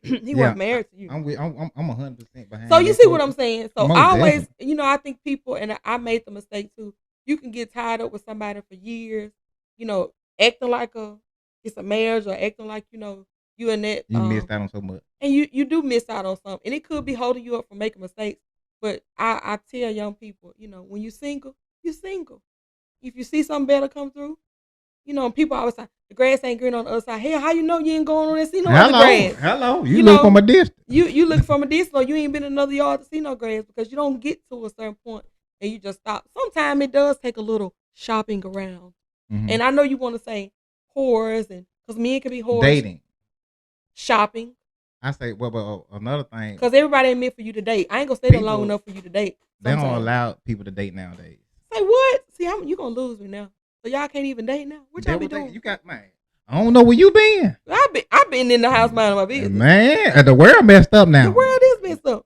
he wasn't married to you. I'm 100% behind. So you see what I'm saying? So I always, I think people, and I made the mistake too. You can get tied up with somebody for years, acting like it's a marriage, or acting like, you and that. You missed out on so much. And you do miss out on something. And it could be holding you up from making mistakes. But I tell young people, when you're single, you're single. If you see something better come through, people always say, the grass ain't green on the other side. Hey, how you know you ain't going on and see no other grass? Hello. You look from a distance. You look from a distance, or you ain't been in another yard to see no grass, because you don't get to a certain point and you just stop. Sometimes it does take a little shopping around. Mm-hmm. And I know you want to say whores, and because men can be whores. Dating. Shopping. I say, well, another thing. Because everybody ain't meant for you to date. I ain't going to stay there long enough for you to date. Sometimes. They don't allow people to date nowadays. Say what? See, you going to lose me now. So y'all can't even date now? What y'all be doing? You got, man. I don't know where you been. I've been in the house minding my business. Man, the world messed up now. The world is messed up.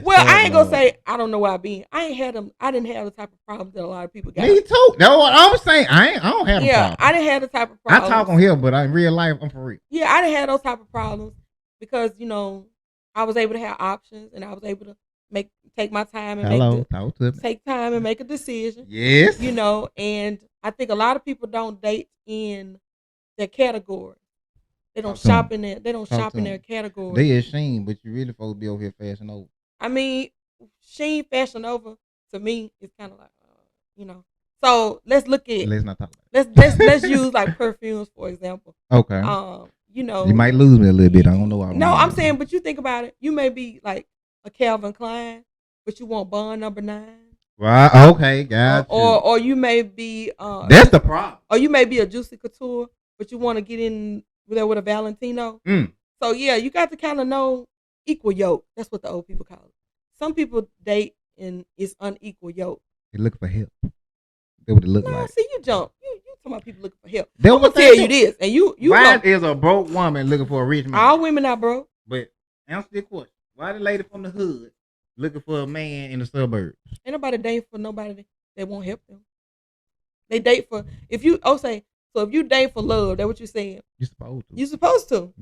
Well, I ain't gonna say I don't know where I been. I didn't have the type of problems that a lot of people got. Me too. That's what I'm saying. I don't have a problem. I didn't have the type of problems. I talk on here, but in real life, I'm for real. Yeah, I didn't have those type of problems because I was able to have options, and I was able to take my time and take time and make a decision. Yes. And I think a lot of people don't date in their category. They don't shop in their. They don't shop in their category. They ashamed, but you really supposed to be over here fashion over. I mean, she fashion over to me is kind of like, So let's look at. Let's not talk about it. Let's use like perfumes for example. Okay. You might lose me a little bit. I don't know. I'm saying, but you think about it. You may be like a Calvin Klein, but you want Bond No. 9. Right. Okay. Got you. Or you may be. That's the problem. Or you may be a Juicy Couture, but you want to get in there with a Valentino. So yeah, you got to kind of know equal yoke. That's what the old people call it. Some people date and it's unequal yoke. They look for help. That's what it look like. See, you jump. You talking about people looking for help. I'm gonna tell you this, and you. Why is a broke woman looking for a rich man? All women are broke. But answer the question: why the lady from the hood looking for a man in the suburbs? Ain't nobody dating for nobody that won't help them. They date for say So if you date for love, that's what you're saying. You're supposed to. You're supposed to.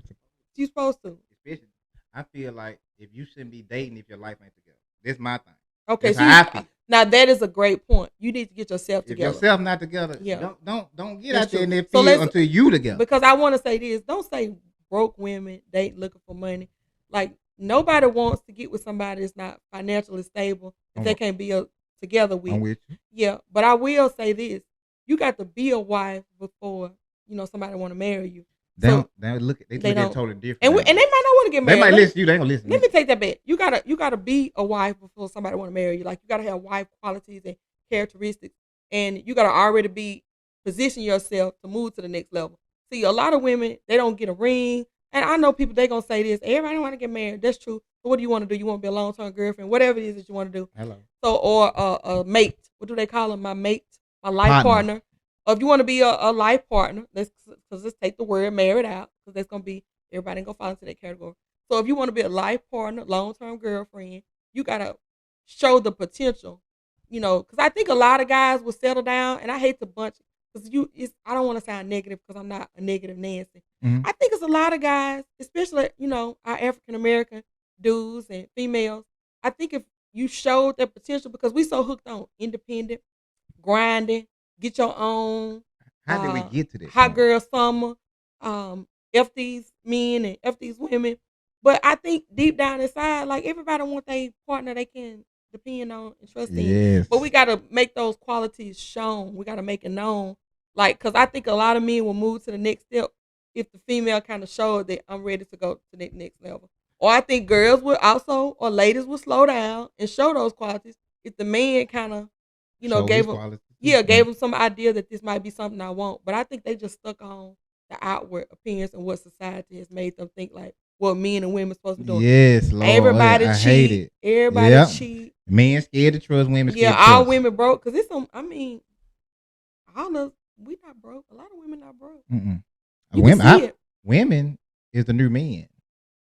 You're supposed to. Especially, I feel like if you shouldn't be dating if your life ain't together. That's my thing. Okay, that's how I feel. Now that is a great point. You need to get yourself together. If yourself not together, don't get out there in that field until you together. Because I want to say this: don't say broke women date looking for money. Like nobody wants to get with somebody that's not financially stable if they can't be together with. I'm with you. Yeah, but I will say this: you got to be a wife before somebody want to marry you. They look at totally different. And they might not want to get married. They might listen to you. They ain't gonna listen. Let me take that back. You gotta be a wife before somebody want to marry you. Like you gotta have wife qualities and characteristics, and you gotta already position yourself to move to the next level. See, a lot of women they don't get a ring, and I know people they gonna say this. Everybody want to get married. That's true. So what do you want to do? You want to be a long-term girlfriend, whatever it is that you want to do. Hello. So or a mate. What do they call them? My mate, my life partner. Or if you want to be a life partner, let's take the word married out because that's gonna be everybody gonna fall into that category. So if you want to be a life partner, long-term girlfriend, you gotta show the potential, because I think a lot of guys will settle down, and I hate to bunch because I don't want to sound negative because I'm not a negative Nancy. Mm-hmm. I think it's a lot of guys, especially our African American dudes and females. I think if you showed that potential, because we so hooked on independent, grinding. Get your own. How did we get to this? Hot girl summer. F these men and F these women. But I think deep down inside, like everybody wants a partner they can depend on and trust in. But we got to make those qualities shown. We got to make it known. Like, because I think a lot of men will move to the next step if the female kind of shows that I'm ready to go to the next level. Or I think girls would also, or ladies would slow down and show those qualities if the man kind of, gave them some idea that this might be something I want. But I think they just stuck on the outward appearance and what society has made them think like what men and women supposed to be doing. Yes, Lord. Everybody I cheat. Hate it. Everybody cheat. Men scared to trust, women scared to trust. Yeah, all women broke. Because it's some, we not broke. A lot of women not broke. Women is the new men.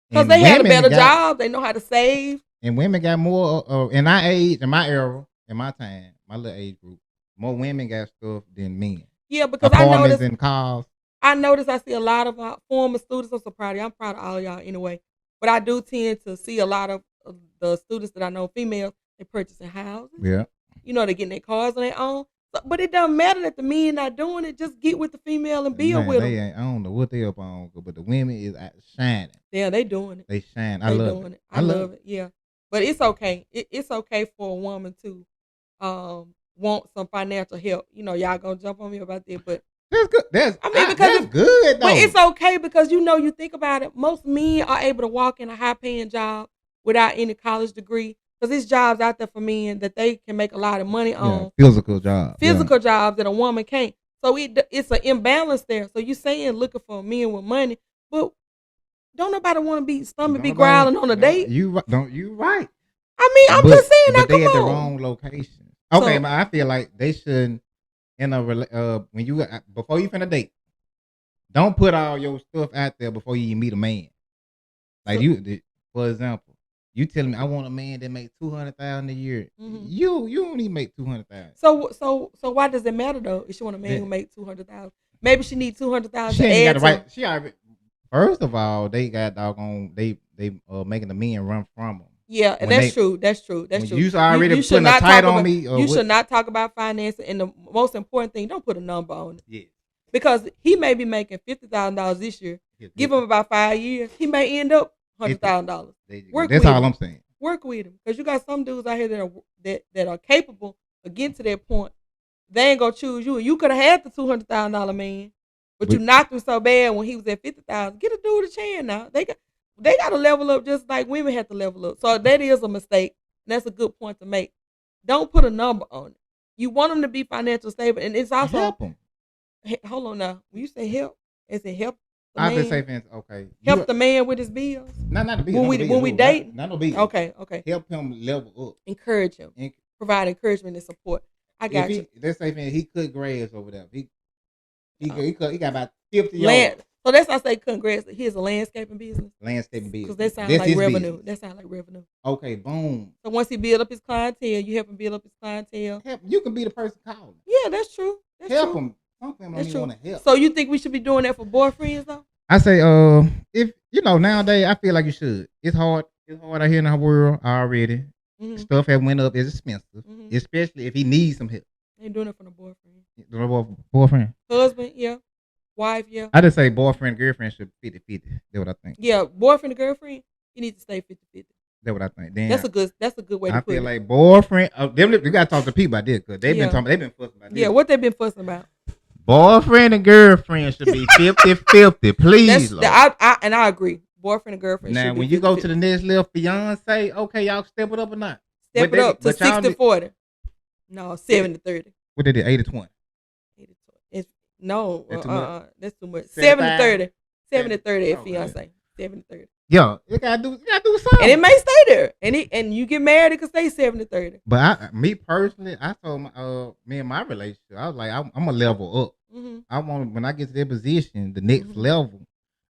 Because they had a better job. They know how to save. And women got more, in our age, in my era, in my time, my little age group, more women got stuff than men. Yeah, because I noticed and cars. I see a lot of former students. I'm so proud of you. I'm proud of all of y'all anyway. But I do tend to see a lot of the students that I know, females, they purchasing houses. Yeah. They're getting their cars on their own. But it doesn't matter that the men not doing it. Just get with the female and build with them. I don't know what they up on, but the women is shining. Yeah, they doing it. They shine. I love it. I love it. Yeah. But it's okay. It's okay for a woman to want some financial help. Y'all gonna jump on me about that, but that's good. That's good though. But it's okay because you think about it. Most men are able to walk in a high-paying job without any college degree because there's jobs out there for men that they can make a lot of money on. Physical jobs that a woman can't. So it's an imbalance there. So you saying looking for men with money, but don't nobody want to be growling on a date. You right. I'm just saying that. But they at the wrong location. Okay, but I feel like they shouldn't when you before you finna date, don't put all your stuff out there before you meet a man. Like for example, you telling me I want a man that makes $200,000 a year. Mm-hmm. You don't even make $200,000. So why does it matter though? If she want a man who makes $200,000, maybe she needs $200,000. She ain't got the right. She already. First of all, they got doggone. They making the men run from them. Yeah, and that's true. That's true. You already putting a title on me. You should not talk about finances. And the most important thing, don't put a number on it. Yeah. Because he may be making $50,000 this year. Give him about 5 years. He may end up $100,000. That's all I'm saying. Work with him. Because you got some dudes out here that are capable of getting to that point. They ain't going to choose you. You could have had the $200,000 man. But you knocked him so bad when he was at $50,000. Get a dude a chance now. They got to level up just like women have to level up. So that is a mistake. And that's a good point to make. Don't put a number on it. You want them to be financially stable. And it's also... Help them. Hold on now. When you say help, is it help the I man? just say, fans, okay. Help the man with his bills? Not the bills. When we date? Not no bills. Okay. Help him level up. Encourage him. Provide encouragement and support. I got you. Let's say, man, he cut grass over there. He got about 50 yards. So that's why I say cutting grass. Here's a landscaping business. Because that sounds like revenue. That sounds like revenue. Okay, boom. So once he build up his clientele, you help him build up his clientele. You can be the person calling. Yeah, that's true. Help him. Some of them don't even want to help. So you think we should be doing that for boyfriends though? I say, if nowadays I feel like you should. It's hard. It's hard out here in our world already. Mm-hmm. Stuff have went up. It's expensive, especially if he needs some help. Ain't doing it for the boyfriend. Boyfriend. Husband, yeah. Wife, yeah. I just say boyfriend, girlfriend should 50-50. That's what I think. Yeah, boyfriend and girlfriend, you need to stay 50-50. That's what I think. Then that's a good way to put it. I feel like boyfriend. You gotta talk to people about this because they've been fussing about this. Yeah, what they been fussing about? Boyfriend and girlfriend should be 50-50. Please, Lord. I agree. Boyfriend and girlfriend. Now, should be when 50-50. you go to the next level, Beyonce, okay, y'all step it up or not? Step it up to 60-40. No, 70-30. What they did? 80-20. No, that's too much. 70-30. 70-30 at Beyonce. 70-30. Yo, you gotta do something. And it may stay there. And you get married, it can stay 70-30. But me personally, I told me and my relationship, I was like, I'm gonna level up. Mm-hmm. I want, when I get to that position, the next level,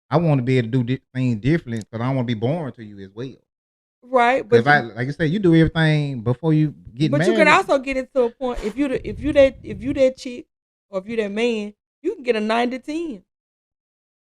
I want to be able to do things differently because I don't want to be boring to you as well. Right, but like you said, you do everything before you get married. But you can also get it to a point if you that chick or if you that man, you can get a 90-10.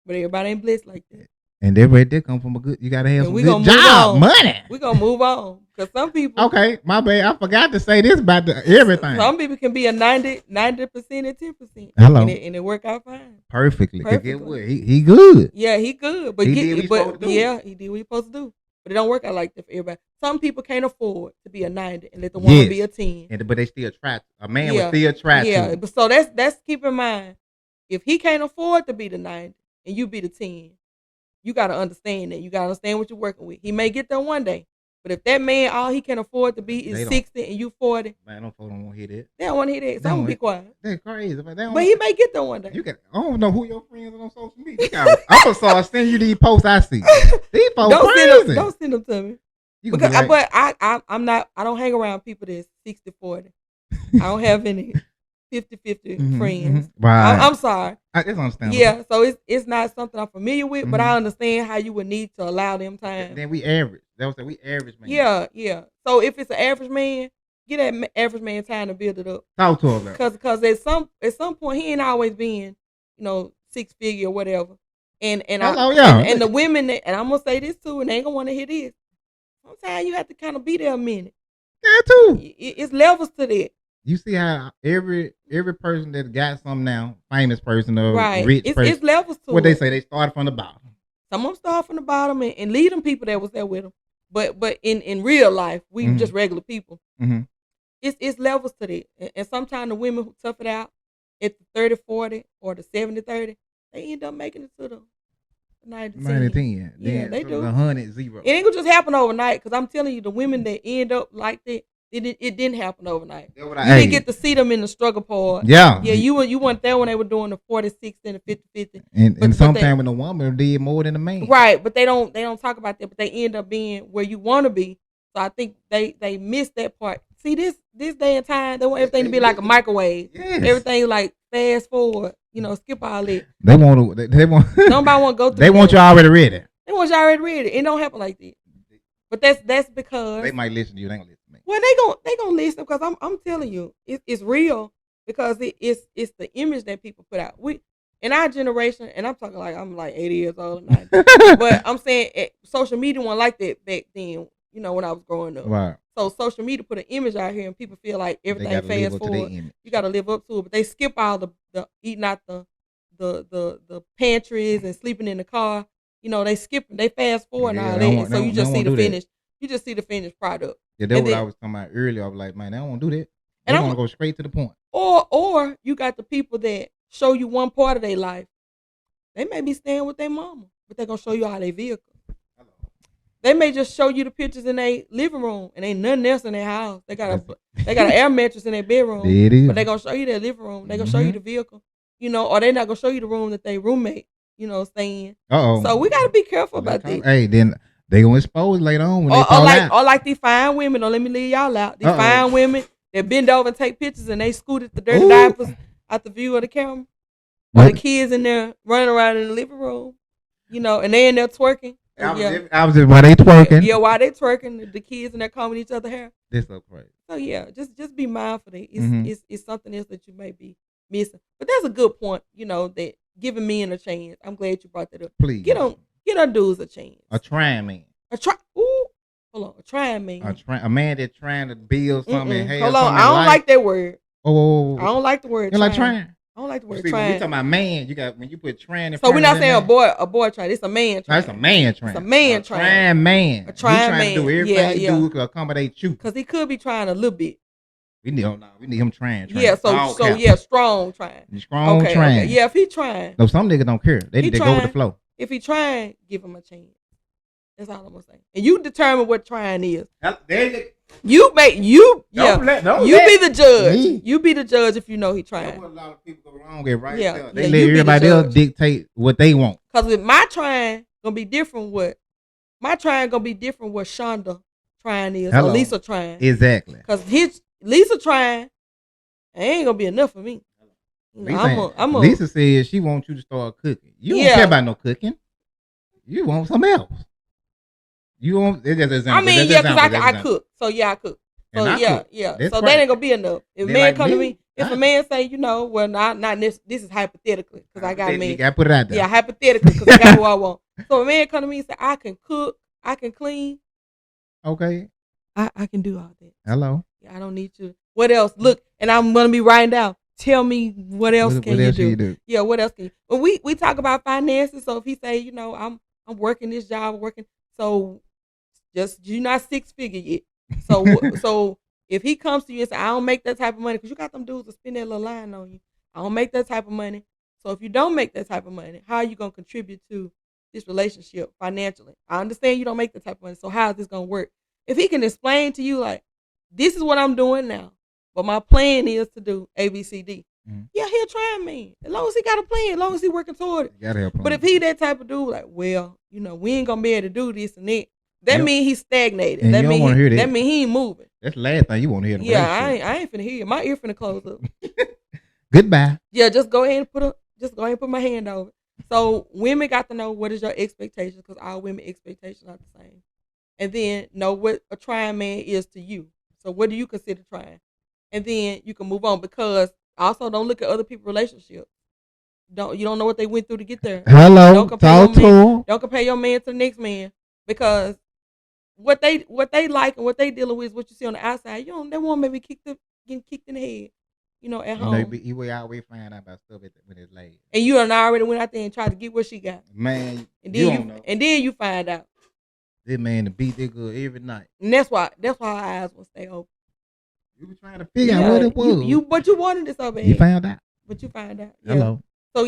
But everybody ain't blessed like that. And that right there come from a good. You gotta have some good job, money. We gonna move on because some people. Okay, my bad. I forgot to say this about everything. Some people can be a 90% and 10%. Hello, and it work out fine. Perfectly. Get what? He good. Yeah, he good. But he did what he supposed to do. But it don't work out like that for everybody. Some people can't afford to be a 90 and let the woman be a 10. But they still try. A man will still try. Yeah, but so that's keep in mind. If he can't afford to be the 90 and you be the 10. You got to understand that. You got to understand what you're working with. He may get there one day. But if that man, all he can afford to be is 60 and you 40. Man, don't want to hear that. They don't want to hear that. So I'm going to be quiet. They're crazy. But he may get there one day. I don't know who your friends are on social media. I'm going to start sending you these posts I see. These folks crazy. Don't send them to me. I don't hang around people that's 60-40. I don't have any 50-50 friends. Right. I'm sorry. It's understandable. Yeah, so it's not something I'm familiar with, but I understand how you would need to allow them time. Then we average. That was we average man. Yeah. So if it's an average man, get that average man time to build it up. Talk to him. Because at some point he ain't always been, 6-figure or whatever. And the women and I'm gonna say this too, and they ain't gonna want to hear this. Sometimes you have to kind of be there a minute. Yeah, too. It's levels to that. You see how every person that got something now, famous person or rich person, it's levels to what they say, they started from the bottom. Some of them start from the bottom and lead them people that was there with them. But in real life, we just regular people. Mm-hmm. It's levels to that. And sometimes the women who tough it out at the 30-40 or the 70-30, they end up making it to the 90-10. Yeah, they do. 100-0. It ain't gonna just happen overnight because I'm telling you, the women that end up like that, it didn't happen overnight. You didn't get to see them in the struggle part. Yeah. You weren't there when they were doing the 40-60 and the 50-50. And sometimes when the woman did more than the man. Right, but they don't talk about that, but they end up being where you want to be. So I think they miss that part. See, this day and time, they want everything to be like a microwave. Yes. Everything like fast forward, skip all that. They want nobody want to go through They want you already ready. They want you already ready. It don't happen like that. But that's because they might listen to you. They ain't gonna listen to me. Well, they gonna listen because I'm telling you, it's real because it's the image that people put out. We in our generation, and I'm talking like I'm like 80 years old now, but I'm saying social media wasn't like that back then. When I was growing up. Right. So social media put an image out here, and people feel like everything fast forward. You got to live up to it, but they skip all the eating out the pantries and sleeping in the car. They skip, they fast forward and all that. So you just see the finish. You just see the finished product. Yeah, that's what I was talking about earlier. I was like, man, they don't want to do that. They want to go straight to the point. Or you got the people that show you one part of their life. They may be staying with their mama, but they're gonna show you all their vehicle. They may just show you the pictures in their living room and ain't nothing else in their house. They got an air mattress in their bedroom, but they gonna show you their living room. They gonna show you the vehicle, or they not gonna show you the room that they roommate, staying. So we gotta be careful about that. Hey, then they gonna expose later on when or like these fine women. Don't let me leave y'all out. These fine women that bend over and take pictures and they scooted the dirty diapers out the view of the camera. Or the kids in there running around in the living room, and they in there twerking. I was just while they twerking. Yeah, while they twerking, the kids in there combing each other hair. This so crazy. So yeah, just be mindful that it's something else that you may be missing. But that's a good point, that giving men a chance. I'm glad you brought that up. Please. Get on dudes a chance. A trying man. Hold on. A trying man. A man that's trying to build something. Hold on. I don't like that word. Oh. I don't like the word you trying. Like trying? I don't like the word See, trying. When you talking about man, when you put trying in so we're not saying a boy trying. It's a man trying. No, it's a man trying. It's a man trying. Trying man. A trying man. To do everything he do to accommodate you. Because he could be trying a little bit. We need him trying. Yeah, strong trying. Strong trying. Okay. Yeah, if he trying. No, some niggas don't care. They go with the flow. If he trying, give him a chance. That's all I'm gonna say. And you determine what trying is. You be the judge. Me. You be the judge if you know he trying. That's what a lot of people go wrong with, right? Yeah, they let everybody else dictate what they want. Because with my trying gonna be different. What Shonda trying is, or Lisa trying. Exactly. Because Lisa trying, it ain't gonna be enough for me. Lisa said she wants you to start cooking. You don't care about no cooking. You want something else. You want? Because I cook. So I cook. So yeah. So that ain't gonna be enough. If a man come to me, if a man say, not this is hypothetically because I got a man. You gotta put it out there. Yeah, hypothetically because I got who I want. So a man come to me and say, I can cook, I can clean. Okay. I can do all that. Hello. Yeah, I don't need you. What else? Look, and I'm gonna be writing down. Tell me what else can you do? Yeah, what else can you? But we talk about finances. So if he say, I'm working this job, so just you're not 6-figure yet. So if he comes to you and say, I don't make that type of money, because you got them dudes to spend that little line on you. I don't make that type of money. So if you don't make that type of money, how are you gonna contribute to this relationship financially? I understand you don't make that type of money. So how is this gonna work? If he can explain to you like, this is what I'm doing now, but my plan is to do A, B, C, D. Mm-hmm. Yeah, he'll try me. As long as he got a plan, as long as he working toward it. But if he that type of dude, like, well, we ain't gonna be able to do this and that. That means he's stagnated. That means he ain't moving. That's the last thing you want to hear. Yeah, I ain't finna hear it. My ear finna close up. Goodbye. Yeah, just go ahead and put my hand over it. So women got to know what is your expectations, because all women expectations are the same. And then know what a trying man is to you. So what do you consider trying? And then you can move on, because also don't look at other people's relationships. You don't know what they went through to get there. Hello, don't compare your man to the next man, because what they like and what they dealing with is what you see on the outside. They want maybe getting kicked in the head, at home. We always find out about stuff when it's late. And you done already went out there and tried to get what she got. Man, and then you find out. This man to beat that good every night. And that's why our eyes will stay open. You were trying to figure out what it was. But you wanted it so bad. You found out. But you find out. Yeah. Hello. So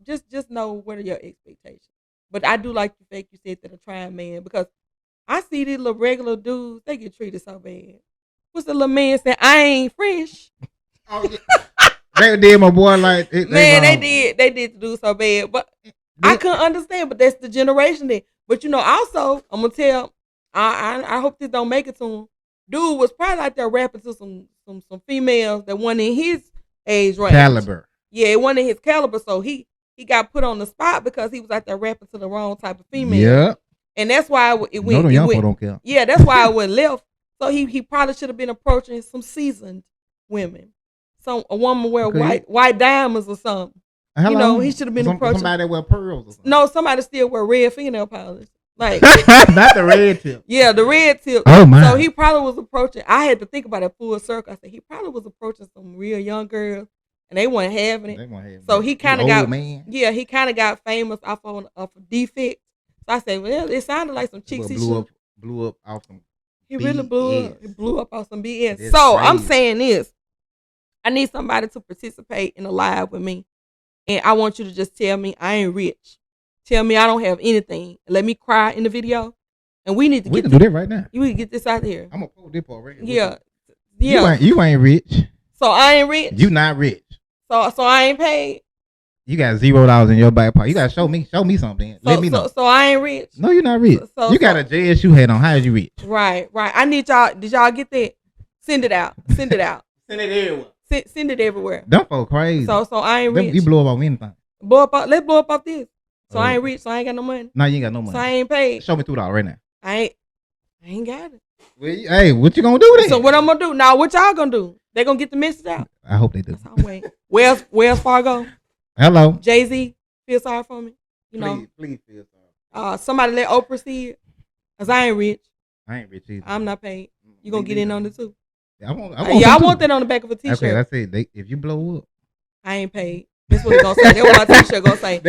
just know what are your expectations. But I do like the fact you said that a trying man, because I see these little regular dudes, they get treated so bad. What's the little man saying? I ain't fresh. Oh, yeah. They did my boy like it, they did the dude so bad. But I couldn't understand. But that's the generation there. But also I'm gonna tell. I hope this don't make it to him. Dude was probably out there rapping to some females that wasn't in his age range. Caliber. Yeah, it wasn't in his caliber. So he got put on the spot because he was out there rapping to the wrong type of female. Yeah. And that's why it went. No, young people don't care. Yeah, that's why I went left. So he probably should have been approaching some seasoned women, a woman wear white diamonds or something. Hello? He should have been approaching somebody that wear pearls or something. No, somebody still wear red fingernail polish. Like not the red tip. Yeah, the red tip. Oh my! So he probably was approaching. I had to think about it full circle. I said he probably was approaching some real young girls, and they weren't having it. So he kind of got he kind of got famous off of defect. So I said, well, it sounded like some chicks. Blew up off some. He really blew up off some BS. So crazy. I'm saying this: I need somebody to participate in a live with me, and I want you to just tell me I ain't rich. Tell me I don't have anything. Let me cry in the video. And we need to we can do that right now. You need to get this out here. I'm going to pull this part right here. Yeah. You ain't rich. So I ain't rich? You not rich. So I ain't paid? You got $0 in your back pocket. You got to show me something. Let me know. So I ain't rich? No, you're not rich. You got a JSU hat on. How is you rich? Right. I need y'all. Did y'all get that? Send it out. Send it everywhere. Send it everywhere. Them folks crazy. So I ain't rich. You blow up on anything. Let's blow up off this. So I ain't rich, so I ain't got no money. No, you ain't got no money. So I ain't paid. Show me $2 right now. I ain't got it. Well, hey, what you gonna do then? So what I'm gonna do? Now what y'all gonna do? They gonna get the message out. I hope they do. That's all I'm waiting. Wells Fargo. Hello. Jay-Z, feel sorry for me. You know. Please feel sorry. Somebody let Oprah see it. Cause I ain't rich. I ain't rich either. I'm not paid. You gonna get in on it too. I want that on the back of a t-shirt. Okay, that's it. If you blow up, I ain't paid. That's what it's gonna say. That's what my t-shirt gonna say.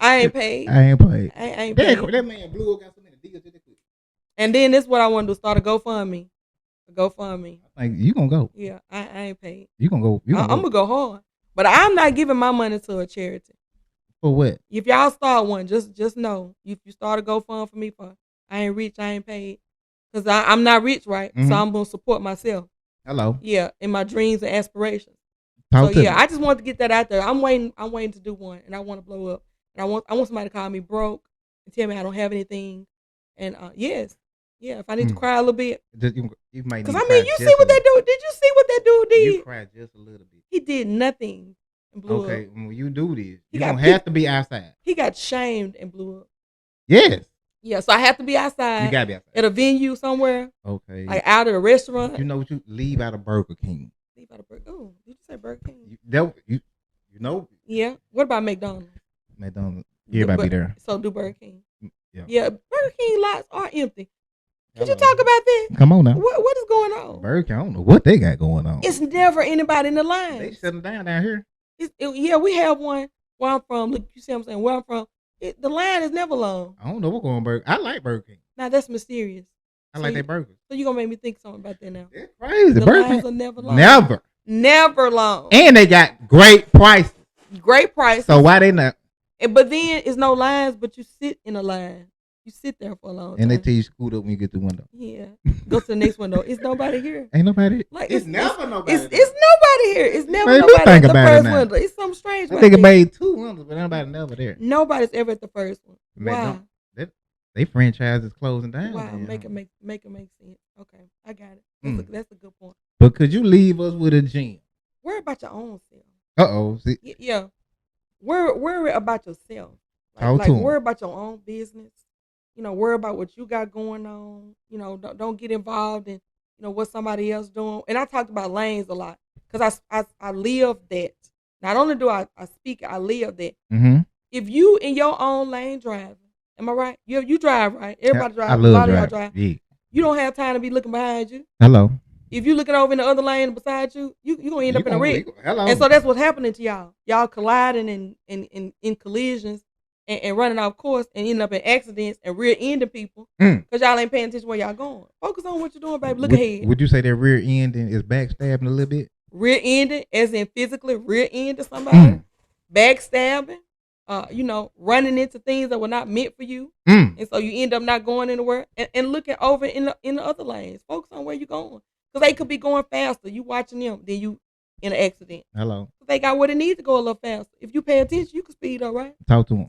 I ain't paid. I ain't paid. I ain't paid. That man blew up, got so many deals. And then this is what I want to do: start a GoFundMe. Like you gonna go? Yeah, I ain't paid. You gonna go? I'm gonna go hard, but I'm not giving my money to a charity. For what? If y'all start one, just know if you start a GoFundMe for me, I ain't rich, I ain't paid, cause I'm not rich, right? Mm-hmm. So I'm gonna support myself. Hello. Yeah, in my dreams and aspirations. I just wanted to get that out there. I'm waiting to do one, and I want to blow up. And I want somebody to call me broke and tell me I don't have anything. And if I need to cry a little bit, you might. Because you see what that dude? Did you see what that dude did? You cried just a little bit. He did nothing and blew up. Okay, when you do this, you don't have to be outside. He got shamed and blew up. Yes. Yeah, so I have to be outside. You gotta be outside at a venue somewhere. Okay. Like out at a restaurant. You know what? You leave out of Burger King. Oh, did you say Burger King? You know. Yeah. What about McDonald's? Everybody be there. So do Burger King. Yeah. Burger King lots are empty. Could you talk about that? Come on now. What is going on? Burger King, I don't know what they got going on. It's never anybody in the line. They shut them down here. We have one where I'm from. Look, you see what I'm saying? Where I'm from, the line is never long. I don't know what's going on Burger. I like Burger King. Now that's mysterious. I like that burger. So you gonna make me think something about that now? It's crazy. The Burger lines King, are never long. Never long. And they got great prices. So why they not? But then it's no lines, but you sit in a line. You sit there for a long time. And they tell you scoot up when you get to the window. Yeah. Go to the next window. It's nobody here. Ain't nobody. Like it's never nobody. It's nobody here. It's never Maybe nobody at the first it window. It's something strange. I think it made 2 windows, but nobody never there. Nobody's ever at the first one. Why? They franchise is closing down. Wow, make it make sense. Okay, I got it. That's a good point. But could you leave us with a gem? Worry about your own self. See? Yeah. Worry about yourself. Like worry about your own business. Worry about what you got going on. Don't get involved in what somebody else doing. And I talked about lanes a lot because I live that. Not only do I speak, I live that. Mm-hmm. If you in your own lane driving, am I right? You drive, right? Everybody drives. I love driving. Yeah. You don't have time to be looking behind you. Hello. If you looking over in the other lane beside you, you gonna end up in a wreck. Hello. And so that's what's happening to y'all. Y'all colliding in collisions and running off course and ending up in accidents and rear-ending people because y'all ain't paying attention where y'all going. Focus on what you're doing, baby. Look ahead. Would you say that rear-ending is backstabbing a little bit? Rear-ending, as in physically rear-ending somebody, backstabbing. Running into things that were not meant for you, and so you end up not going anywhere. And looking over in the other lanes. Focus on where you're going, because they could be going faster. You watching them, then you in an accident. Hello. They got where they need to go a little faster. If you pay attention, you can speed up, right? Talk to them.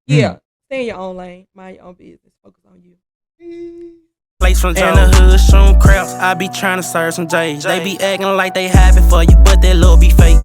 Yeah, stay in your own lane, mind your own business. Focus on you. Place from in the hood, shooting craps. I be trying to serve some J's. They be acting like they happy for you, but that love be fake.